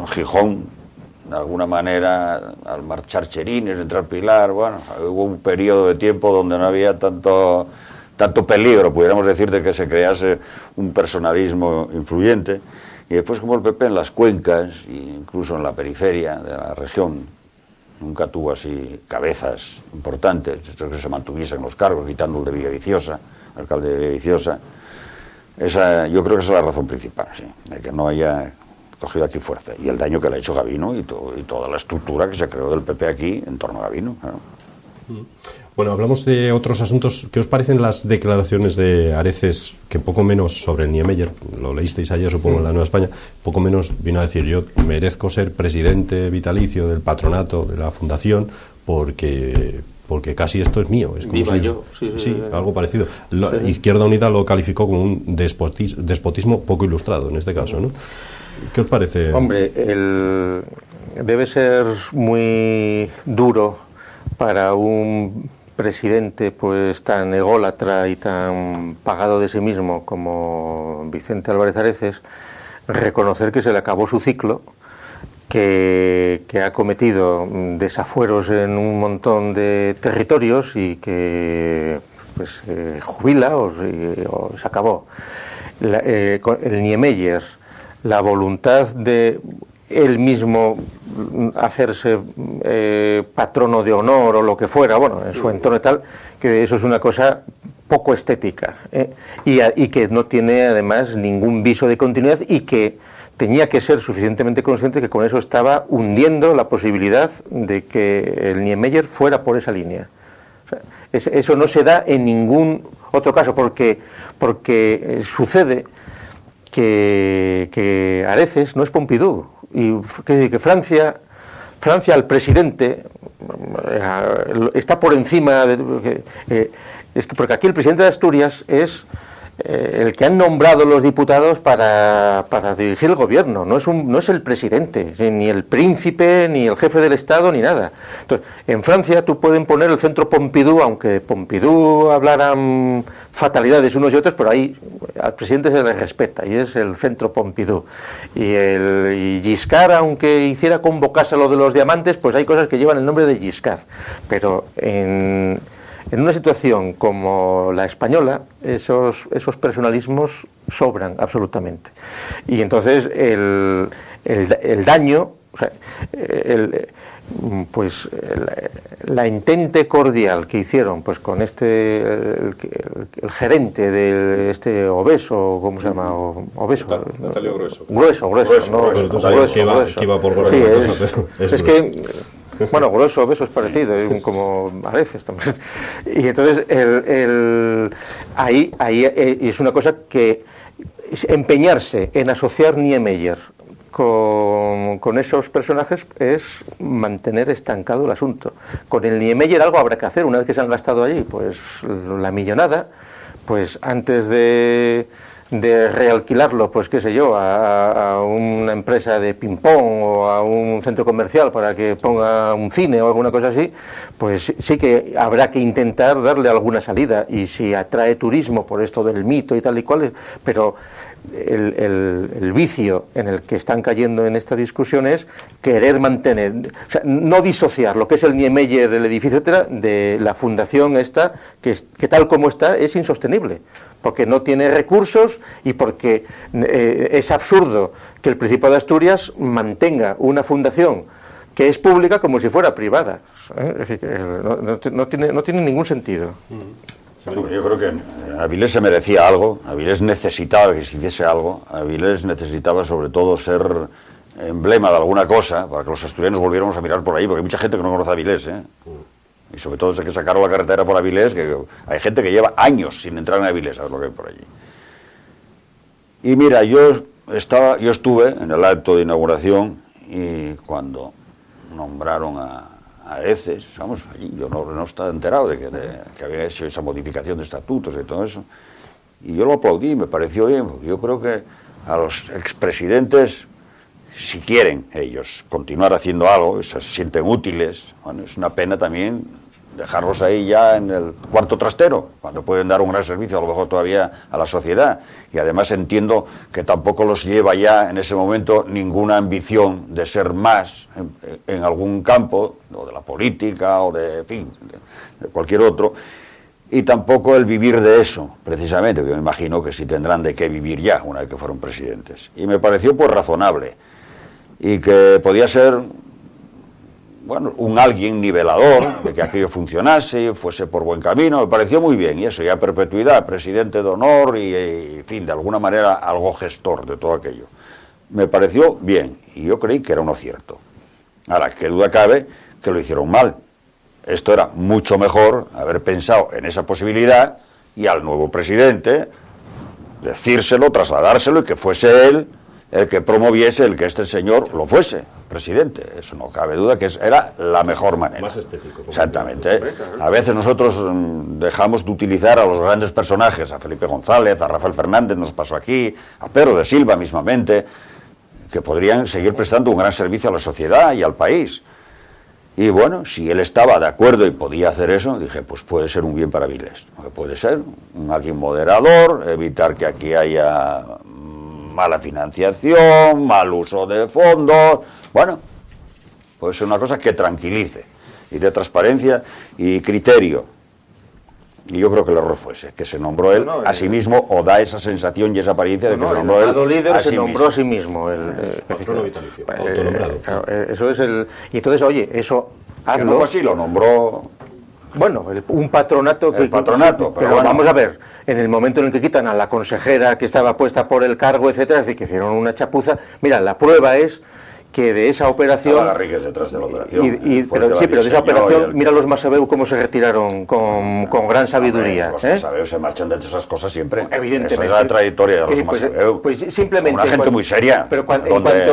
Gijón, de alguna manera, al marchar Cherines, entrar Pilar, hubo un periodo de tiempo donde no había tanto peligro, pudiéramos decir, de que se crease un personalismo influyente. Y después, como el PP en las cuencas, incluso en la periferia de la región, nunca tuvo así cabezas importantes, estos que se mantuviesen los cargos, quitando el de Villaviciosa, el alcalde de Villaviciosa. Yo creo que esa es la razón principal, sí, de que no haya cogido aquí fuerza. Y el daño que le ha hecho Gabino y toda la estructura que se creó del PP aquí en torno a Gabino. Claro. Bueno, hablamos de otros asuntos. ¿Qué os parecen las declaraciones de Areces, que poco menos sobre el Niemeyer, lo leísteis ayer supongo en la Nueva España, poco menos vino a decir: yo merezco ser presidente vitalicio del patronato de la fundación porque casi esto es mío? Es como Viva yo. Sí, algo parecido. Izquierda Unida lo calificó como un despotismo poco ilustrado en este caso, ¿no? ¿Qué os parece? Hombre, debe ser muy duro para un presidente pues tan ególatra y tan pagado de sí mismo como Vicente Álvarez Areces reconocer que se le acabó su ciclo, que ha cometido desafueros en un montón de territorios y que pues jubila o se acabó. El Niemeyer, la voluntad de él mismo hacerse patrono de honor o lo que fuera, en su entorno y tal, que eso es una cosa poco estética, y que no tiene además ningún viso de continuidad, y que tenía que ser suficientemente consciente que con eso estaba hundiendo la posibilidad de que el Niemeyer fuera por esa línea. O sea, eso no se da en ningún otro caso, porque sucede que Areces no es Pompidou, y que Francia, el presidente, está por encima de... porque aquí el presidente de Asturias es el que han nombrado los diputados para dirigir el gobierno, no es el presidente, ni el príncipe, ni el jefe del Estado, ni nada. Entonces, en Francia tú pueden poner el centro Pompidou, aunque Pompidou hablaran fatalidades unos y otros, pero ahí al presidente se le respeta, y es el centro Pompidou. Y Giscard, aunque hiciera convocarse a lo de los diamantes, pues hay cosas que llevan el nombre de Giscard. Pero en una situación como la española, esos personalismos sobran absolutamente. Y entonces el daño, o sea, la intente cordial que hicieron pues con el gerente de este obeso, ¿cómo se llama? Obeso. Natalio Grueso. Grueso. Pero tú sabes que iba por sí, pero es que... Bueno, grueso, obeso es parecido, como a veces también. Y entonces, ahí es una cosa que empeñarse en asociar Niemeyer con esos personajes es mantener estancado el asunto. Con el Niemeyer algo habrá que hacer, una vez que se han gastado allí, pues la millonada, pues antes de realquilarlo, pues qué sé yo, a una empresa de ping-pong o a un centro comercial para que ponga un cine o alguna cosa así, pues sí que habrá que intentar darle alguna salida, y si atrae turismo por esto del mito y tal y cual, pero el vicio en el que están cayendo en esta discusión es querer mantener, o sea, no disociar lo que es el Niemeyer del edificio, etcétera, de la fundación esta, que tal como está es insostenible, porque no tiene recursos y porque es absurdo que el Principado de Asturias mantenga una fundación que es pública como si fuera privada. Es decir, que no tiene ningún sentido. Yo creo que Avilés se merecía algo, Avilés necesitaba que se hiciese algo, Avilés necesitaba sobre todo ser emblema de alguna cosa para que los asturianos volviéramos a mirar por ahí, porque hay mucha gente que no conoce a Avilés, y sobre todo desde que sacaron la carretera por Avilés, que hay gente que lleva años sin entrar en Avilés, a ver lo que hay por allí. Y mira, yo estuve en el acto de inauguración, y cuando nombraron a Eces, vamos, allí yo no estaba enterado de que había hecho esa modificación de estatutos y todo eso, y yo lo aplaudí, me pareció bien, porque yo creo que a los expresidentes, si quieren ellos continuar haciendo algo, se sienten útiles, bueno, es una pena también dejarlos ahí ya en el cuarto trastero, cuando pueden dar un gran servicio a lo mejor todavía a la sociedad. Y además entiendo que tampoco los lleva ya en ese momento ninguna ambición de ser más en algún campo, o de la política, o de cualquier otro, y tampoco el vivir de eso, precisamente, que me imagino que sí tendrán de qué vivir ya una vez que fueron presidentes. Y me pareció pues razonable, y que podía ser, bueno, un alguien nivelador, de que aquello funcionase, fuese por buen camino, me pareció muy bien, y eso, ya perpetuidad, presidente de honor, y en fin, de alguna manera algo gestor de todo aquello. Me pareció bien, y yo creí que era un acierto. Ahora, qué duda cabe que lo hicieron mal. Esto era mucho mejor haber pensado en esa posibilidad, y al nuevo presidente decírselo, trasladárselo, y que fuese él el que promoviese el que este señor lo fuese presidente. Eso no cabe duda que era la mejor manera. Más estético. Exactamente. A veces nosotros dejamos de utilizar a los grandes personajes, a Felipe González, a Rafael Fernández, nos pasó aquí, a Pedro de Silva mismamente, que podrían seguir prestando un gran servicio a la sociedad y al país. Y bueno, si él estaba de acuerdo y podía hacer eso, dije, pues puede ser un bien para Avilés. Puede ser alguien moderador, evitar que aquí haya mala financiación, mal uso de fondos, bueno, puede ser una cosa que tranquilice, y de transparencia y criterio. Y yo creo que el error fue ese, que se nombró él a sí mismo, o da esa sensación y esa apariencia de que se nombró él a sí mismo. Se nombró a sí mismo. Patrono vitalicio, autonombrado. Eso es el... Y entonces, oye, eso hazlo. Que no fue así, lo nombró... Bueno, un patronato... El patronato, pero bueno, vamos a ver, en el momento en el que quitan a la consejera que estaba puesta por el cargo, etcétera, es decir, que hicieron una chapuza. Mira, la prueba es que de esa operación... Estaba Garrigues detrás de la operación. Pero de esa operación, mira los Masabeu cómo se retiraron con gran sabiduría. Los Masabeu se marchan de esas cosas siempre. Evidentemente. Esa es la trayectoria de los Masabeu. Pues simplemente... Una gente muy seria. Pero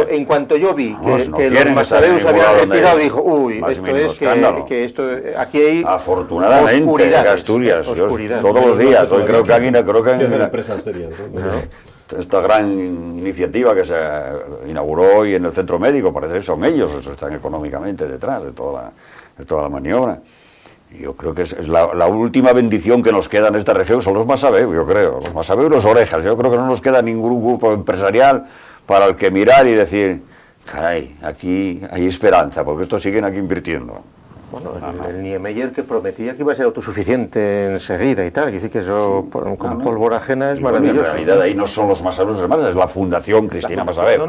en cuanto yo vi que los Masabeu se habían retirado, dijo, uy, esto es que esto... Aquí hay afortunadamente, Asturias, todos los días. Hoy creo que aquí... empresas serias, ¿no? Esta gran iniciativa que se inauguró hoy en el centro médico, parece que son ellos, están económicamente detrás de toda la maniobra. Y yo creo que es la última bendición que nos queda en esta región, son los Masabeu, yo creo, los Masabeu y los Orejas. Yo creo que no nos queda ningún grupo empresarial para el que mirar y decir, caray, aquí hay esperanza, porque estos siguen aquí invirtiendo. Bueno, el Niemeyer que prometía que iba a ser autosuficiente enseguida y tal, que dice que eso con pólvora ajena es maravilloso. Bueno, en realidad ahí no son los Masabeu, es la Fundación Cristina Masabeu.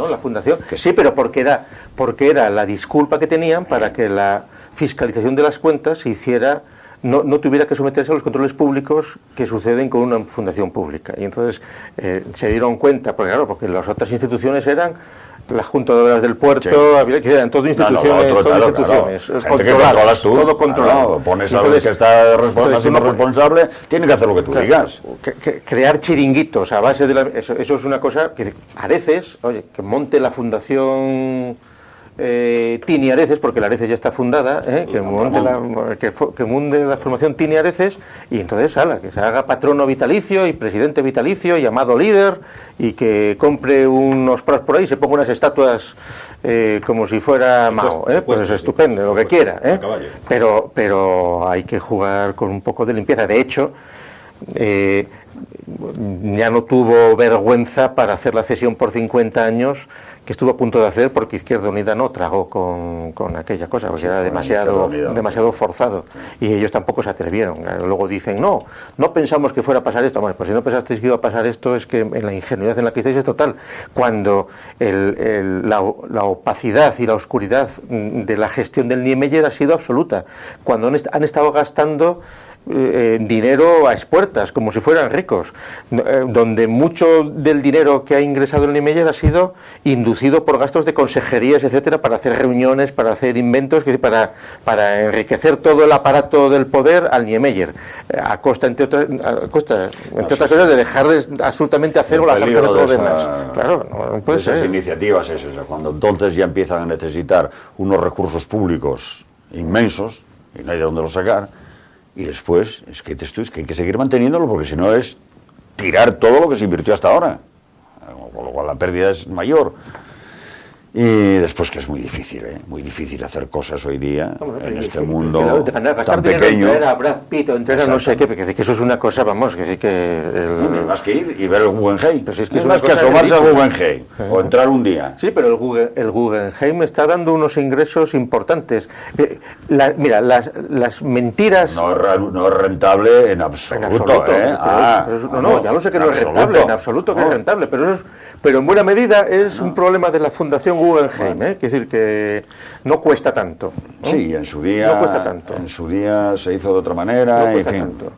La Fundación, sí, pero porque era la disculpa que tenían para que la fiscalización de las cuentas se hiciera, no tuviera que someterse a los controles públicos que suceden con una fundación pública. Y entonces se dieron cuenta, porque las otras instituciones eran la Junta de Obras del Puerto, había que eran todas instituciones, controlas tú, todo controlado. Pones a alguien que está responsable, tiene que hacer lo que tú digas. Crear chiringuitos a base de eso es una cosa que Areces, oye, que monte la fundación Tini Areces, porque la Areces ya está fundada, que munde la formación Tini Areces, y entonces que se haga patrono vitalicio y presidente vitalicio, llamado líder, y que compre unos prados por ahí y se ponga unas estatuas como si fuera Mao, pues es estupendo, lo que quiera, pero hay que jugar con un poco de limpieza. De hecho, ya no tuvo vergüenza para hacer la cesión por 50 años que estuvo a punto de hacer, porque Izquierda Unida no tragó con aquella cosa, porque era demasiado forzado, y ellos tampoco se atrevieron. Luego dicen, no pensamos que fuera a pasar esto. Bueno, pues si no pensasteis que iba a pasar esto, es que en la ingenuidad en la que estáis es total. Cuando la opacidad y la oscuridad de la gestión del Niemeyer ha sido absoluta, cuando han estado gastando dinero a expuertas, como si fueran ricos, donde mucho del dinero que ha ingresado el Niemeyer ha sido inducido por gastos de consejerías, etcétera, para hacer reuniones, para hacer inventos, para enriquecer todo el aparato del poder al Niemeyer, a costa, entre otras cosas, de dejar absolutamente a cero las arcas de problemas. Claro, no puede ser. Esas iniciativas es esa, cuando entonces ya empiezan a necesitar unos recursos públicos inmensos, y no hay de dónde los sacar. Y después, es que hay que seguir manteniéndolo, porque si no es tirar todo lo que se invirtió hasta ahora, con lo cual la pérdida es mayor. Y después que es muy difícil hacer cosas hoy día en este mundo tan pequeño. Entrar a Brad Pitt o entrar a no sé qué, porque que eso es una cosa, vamos, que sí que... No, más que ir y ver el Guggenheim. Pues es más que asomarse al Guggenheim o entrar un día. Sí, pero el Guggenheim está dando unos ingresos importantes. Mira, las mentiras... No es rentable en absoluto. Ya lo sé que no es rentable, en absoluto que es rentable, pero en buena medida es un problema de la Fundación Guggenheim, es decir, que no cuesta tanto, ¿no? Sí, en su día no cuesta tanto. En su día se hizo de otra manera, no cuesta tanto.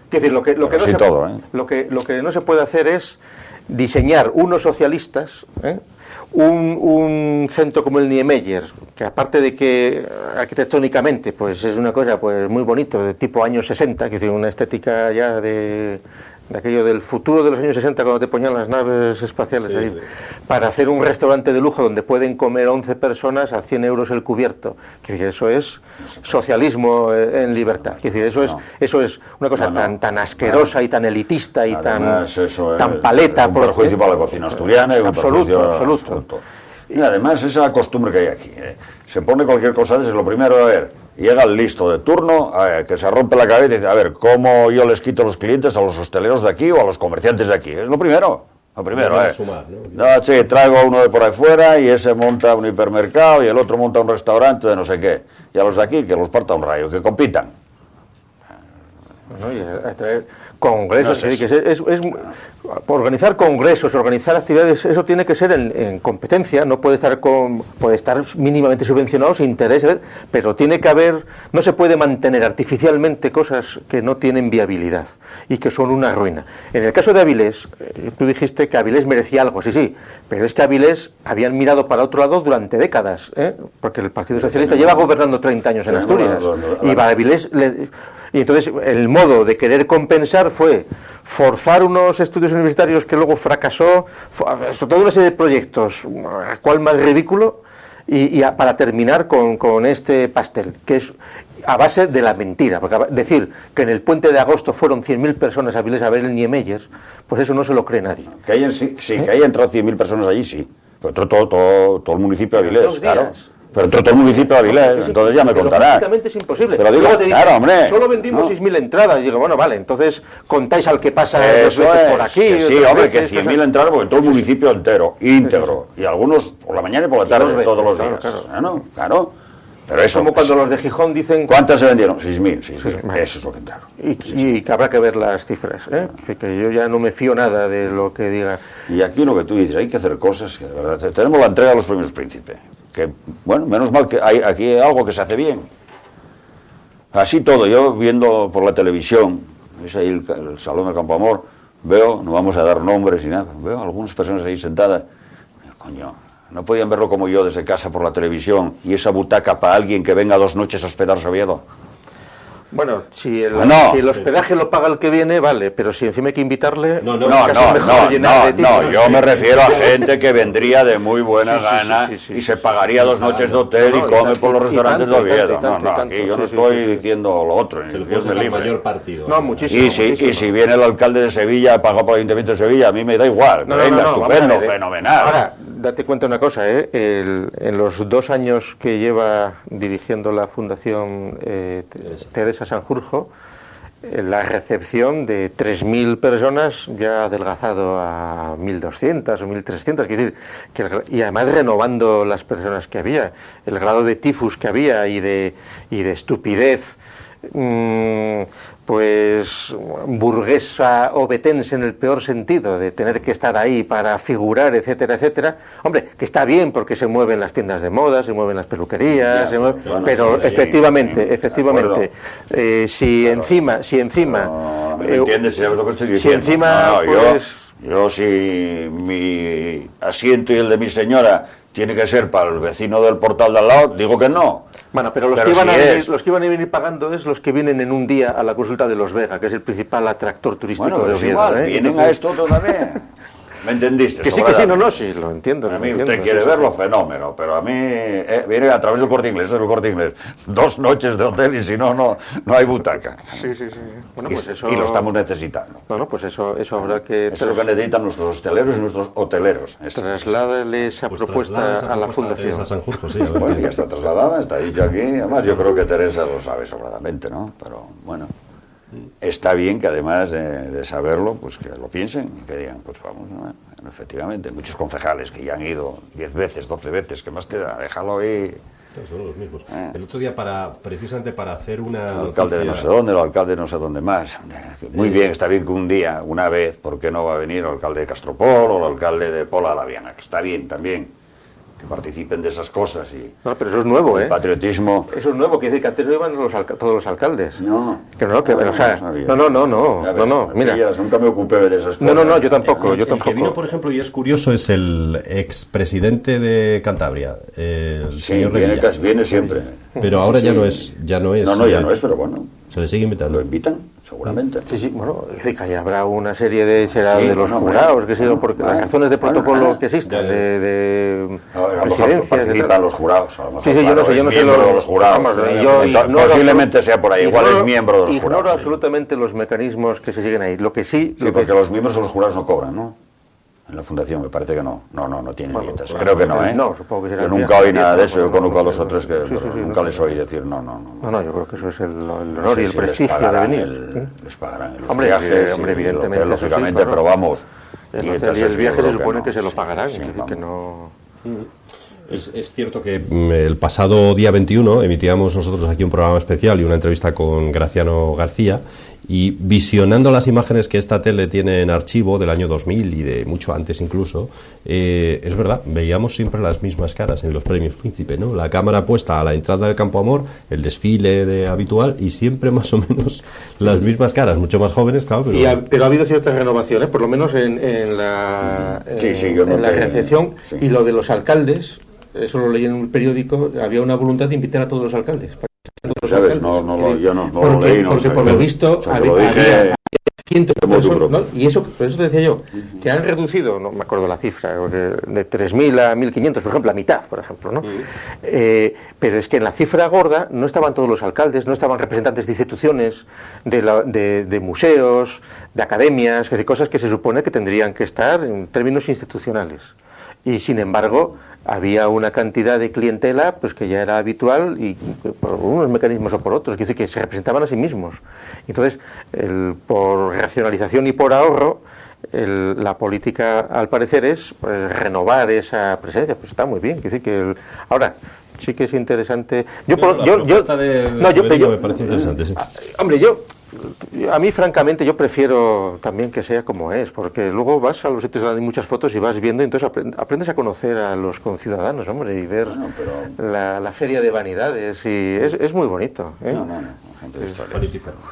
Es decir, lo que no se puede hacer es diseñar unos socialistas, un centro como el Niemeyer, que aparte de que arquitectónicamente pues es una cosa pues muy bonito, de tipo años 60, que tiene una estética ya de aquello del futuro de los años 60, cuando te ponían las naves espaciales ahí, para hacer un restaurante de lujo donde pueden comer 11 personas a 100 euros el cubierto. Eso es socialismo en libertad. Eso es una cosa tan asquerosa y tan elitista y tan paleta. Un perjuicio para la cocina asturiana. Absoluto. Y además esa costumbre que hay aquí. Se pone cualquier cosa de eso, lo primero, llega el listo de turno, que se rompe la cabeza y dice, cómo yo les quito los clientes a los hosteleros de aquí o a los comerciantes de aquí. Es lo primero. Sumar, sí, traigo uno de por ahí fuera y ese monta un hipermercado y el otro monta un restaurante de no sé qué. Y a los de aquí que los parta un rayo, que compitan. Congresos, No sé. es organizar congresos, organizar actividades, eso tiene que ser en competencia, no puede estar puede estar mínimamente subvencionado sin interés, pero tiene que haber, no se puede mantener artificialmente cosas que no tienen viabilidad y que son una ruina. En el caso de Avilés, tú dijiste que Avilés merecía algo, sí, pero es que Avilés habían mirado para otro lado durante décadas, porque el Partido Socialista lleva gobernando 30 años en Asturias, y para Avilés y entonces el modo de querer compensar fue forzar unos estudios universitarios que luego fracasó, toda una serie de proyectos, cuál más ridículo, para terminar con este pastel, que es a base de la mentira, porque decir que en el puente de agosto fueron 100.000 personas a Avilés a ver el Niemeyer, pues eso no se lo cree nadie. Que hayan, sí, que hayan entrado 100.000 personas allí, sí. Pero todo el municipio de Avilés, claro. Pero todo el municipio de Avilés, entonces ya me contarás. Lógicamente es imposible. Pero digo, claro, hombre. Solo vendimos 6.000 entradas. Y digo, bueno, vale, entonces contáis al que pasa dos Eso veces es, por aquí. que sí, hombre, que 100.000 entradas porque todo el municipio entero, íntegro. Y algunos por la mañana y por la tarde, todos los días. Claro. Pero eso, como cuando los de Gijón dicen... ¿Cuántas se vendieron? 6.000. Vale. Eso es lo que entraron. Y que habrá que ver las cifras, que yo ya no me fío nada de lo que diga. Y aquí lo que tú dices, hay que hacer cosas que de verdad... Tenemos la entrega de los premios Príncipe. Que, bueno, menos mal que hay aquí algo que se hace bien. Así todo, yo viendo por la televisión, es ahí el Salón del Campo Amor, veo, no vamos a dar nombres ni nada, veo algunas personas ahí sentadas, coño, no podían verlo como yo desde casa por la televisión, y esa butaca para alguien que venga 2 noches a hospedarse a Oviedo. Bueno, si el hospedaje lo paga el que viene, vale, pero si encima hay que invitarle... No, yo me refiero a gente que vendría de muy buena gana y se pagaría 2 noches de hotel y come por los restaurantes de Oviedo. Aquí yo no estoy diciendo lo otro, Dios me libre. Mayor partido. No, muchísimo. Y si viene el alcalde de Sevilla, pagado por el Ayuntamiento de Sevilla, a mí me da igual, venga, estupendo, fenomenal. Ahora, date cuenta una cosa, en los 2 años que lleva dirigiendo la Fundación Teresa Sanjurjo, la recepción de 3.000 personas ya ha adelgazado a 1.200 o 1.300, es decir, y además renovando las personas que había, el grado de tifus que había y de estupidez, pues burguesa obetense en el peor sentido, de tener que estar ahí para figurar, etcétera, etcétera. Hombre, que está bien porque se mueven las tiendas de moda, se mueven las peluquerías, pero efectivamente, si encima no me entiendes, ¿sabes lo que estoy diciendo? Si encima yo si mi asiento y el de mi señora tiene que ser para el vecino del portal de al lado, digo que no. Bueno, pero los que iban a venir pagando es los que vienen en un día a la consulta de Los Vega, que es el principal atractor turístico de Oviedo. Vienen a esto también. ¿Me entendiste? Sí, lo entiendo. A mí usted quiere verlo, fenómeno, pero a mí viene a través del Corte Inglés, 2 noches de hotel y si no hay butaca. Sí. Bueno, pues eso... Y lo estamos necesitando. No, pues eso habrá que... Eso es lo que necesitan nuestros hosteleros y nuestros hoteleros. Trasládale esa propuesta a la Fundación. A Sanjurjo, sí. Bueno, ya está trasladada, está dicho aquí. Además, yo creo que Teresa lo sabe sobradamente, ¿no? Pero, bueno... Está bien que además de saberlo, pues que lo piensen y que digan, pues vamos, ¿no? Efectivamente, muchos concejales que ya han ido 10 veces, 12 veces, ¿qué más te da? Déjalo ahí. Son los mismos. El otro día, precisamente para hacer una... El alcalde de no sé dónde, el alcalde de no sé dónde más. Muy bien, está bien que un día, una vez, ¿por qué no va a venir el alcalde de Castropol o el alcalde de Pola la Viana? Que está bien también. Que participen de esas cosas No, pero eso es nuevo, el patriotismo. Eso es nuevo, quiere decir que antes no iban todos los alcaldes. No, mira. Nunca me ocupé de esas cosas. No, yo tampoco. El que vino, por ejemplo, y es curioso, es el expresidente de Cantabria, el señor Revilla. Viene siempre. Pero ahora ya no es. Ya no es, pero bueno. Se le sigue invitando. Lo invitan, seguramente. Sí, bueno, es decir, que ahí habrá una serie de los jurados, que sido porque las razones de protocolo que existen, de presidencias... Participan los jurados, a lo mejor. Yo no sé los jurados. Posiblemente sea por ahí, igual es miembro de los jurados. Ignoro absolutamente los mecanismos que se siguen ahí. Lo que sí... porque los miembros de los jurados no cobran, ¿no? En la fundación me parece que no tienen dietas. Creo que no, ¿eh? No, supongo que será. Yo nunca oí nada de eso, yo conozco a los otros que nunca les oí decir no. No, yo creo que eso es el honor y el prestigio de venir. Les pagarán los viajes, evidentemente, lógicamente, pero vamos. Y el viaje se supone que se lo pagarán, que no... Es cierto que el pasado día 21 emitíamos nosotros aquí un programa especial y una entrevista con Graciano García y visionando las imágenes que esta tele tiene en archivo del año 2000 y de mucho antes incluso, es verdad, veíamos siempre las mismas caras en los premios Príncipe, ¿no? La cámara puesta a la entrada del Campo Amor, el desfile habitual y siempre más o menos las mismas caras, mucho más jóvenes, claro. Pero ha habido ciertas renovaciones, por lo menos en la recepción, sí. Y lo de los alcaldes, eso lo leí en un periódico, había una voluntad de invitar a todos los alcaldes. ¿Sabes? Yo no lo leí. Porque por lo visto había cientos de personas, ¿no? Y eso, por eso te decía yo, que han reducido, no me acuerdo la cifra, de 3.000 a 1.500, por ejemplo, la mitad, por ejemplo, ¿no? Pero es que en la cifra gorda no estaban todos los alcaldes, no estaban representantes de instituciones, de museos, de academias, que de cosas que se supone que tendrían que estar en términos institucionales. Y sin embargo había una cantidad de clientela pues que ya era habitual y por unos mecanismos o por otros, que dice que se representaban a sí mismos. Entonces, por racionalización y por ahorro, la política al parecer es pues, renovar esa presencia. Pues está muy bien, ahora sí que es interesante. Me parece interesante, sí. Hombre, a mí, francamente, yo prefiero también que sea como es, porque luego vas a los sitios donde hay muchas fotos y vas viendo, y entonces aprendes a conocer a los conciudadanos, hombre, y ver la feria de vanidades, y es muy bonito.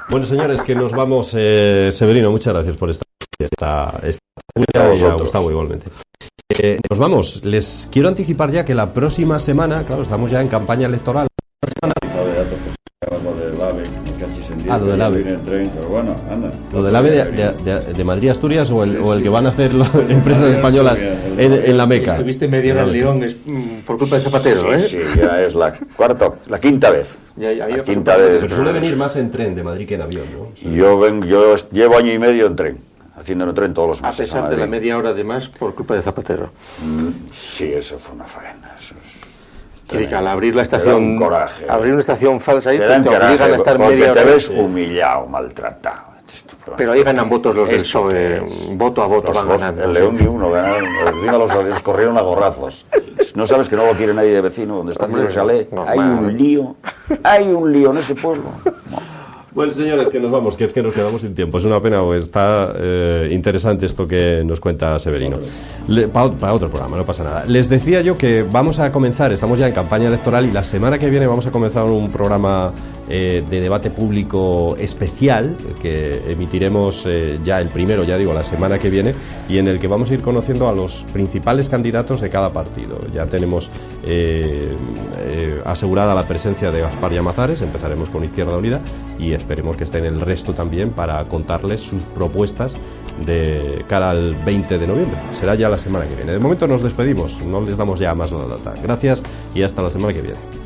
Bueno, señores, que nos vamos. Severino, muchas gracias por esta y a Gustavo igualmente. Nos vamos. Les quiero anticipar ya que la próxima semana, claro, estamos ya en campaña electoral. Lo del AVE. Lo del AVE de Madrid a Asturias o el que van a hacer las empresas españolas en la Meca. Estuviste media hora en León por culpa de Zapatero, ¿eh? Sí, ya es la quinta vez. La quinta vez. Pero suele venir más en tren de Madrid que en avión, ¿no? Sí. Yo llevo año y medio en tren, haciendo tren todos los meses. A pesar de la media hora de más por culpa de Zapatero. Sí, eso fue una faena. Al abrir la estación, abrir una estación falsa ahí te obligan a estar media hora. Te ves humillado, maltratado. Pero ahí ganan votos los del PSOE, voto a voto van ganando. El León ni uno ganaron, encima los corrieron a gorrazos. No sabes que no lo quiere nadie de vecino, donde está el chalet. Hay un lío en ese pueblo. Bueno, señores, que nos vamos, que es que nos quedamos sin tiempo. Es una pena, pues está interesante esto que nos cuenta Severino. Para otro programa, no pasa nada. Les decía yo que vamos a comenzar, estamos ya en campaña electoral y la semana que viene vamos a comenzar un programa de debate público especial que emitiremos ya el primero, ya digo, la semana que viene, y en el que vamos a ir conociendo a los principales candidatos de cada partido. Ya tenemos asegurada la presencia de Gaspar Llamazares, empezaremos con Izquierda Unida y esperemos que estén el resto también para contarles sus propuestas de cara al 20 de noviembre. Será ya la semana que viene. De momento nos despedimos, no les damos ya más la data. Gracias y hasta la semana que viene.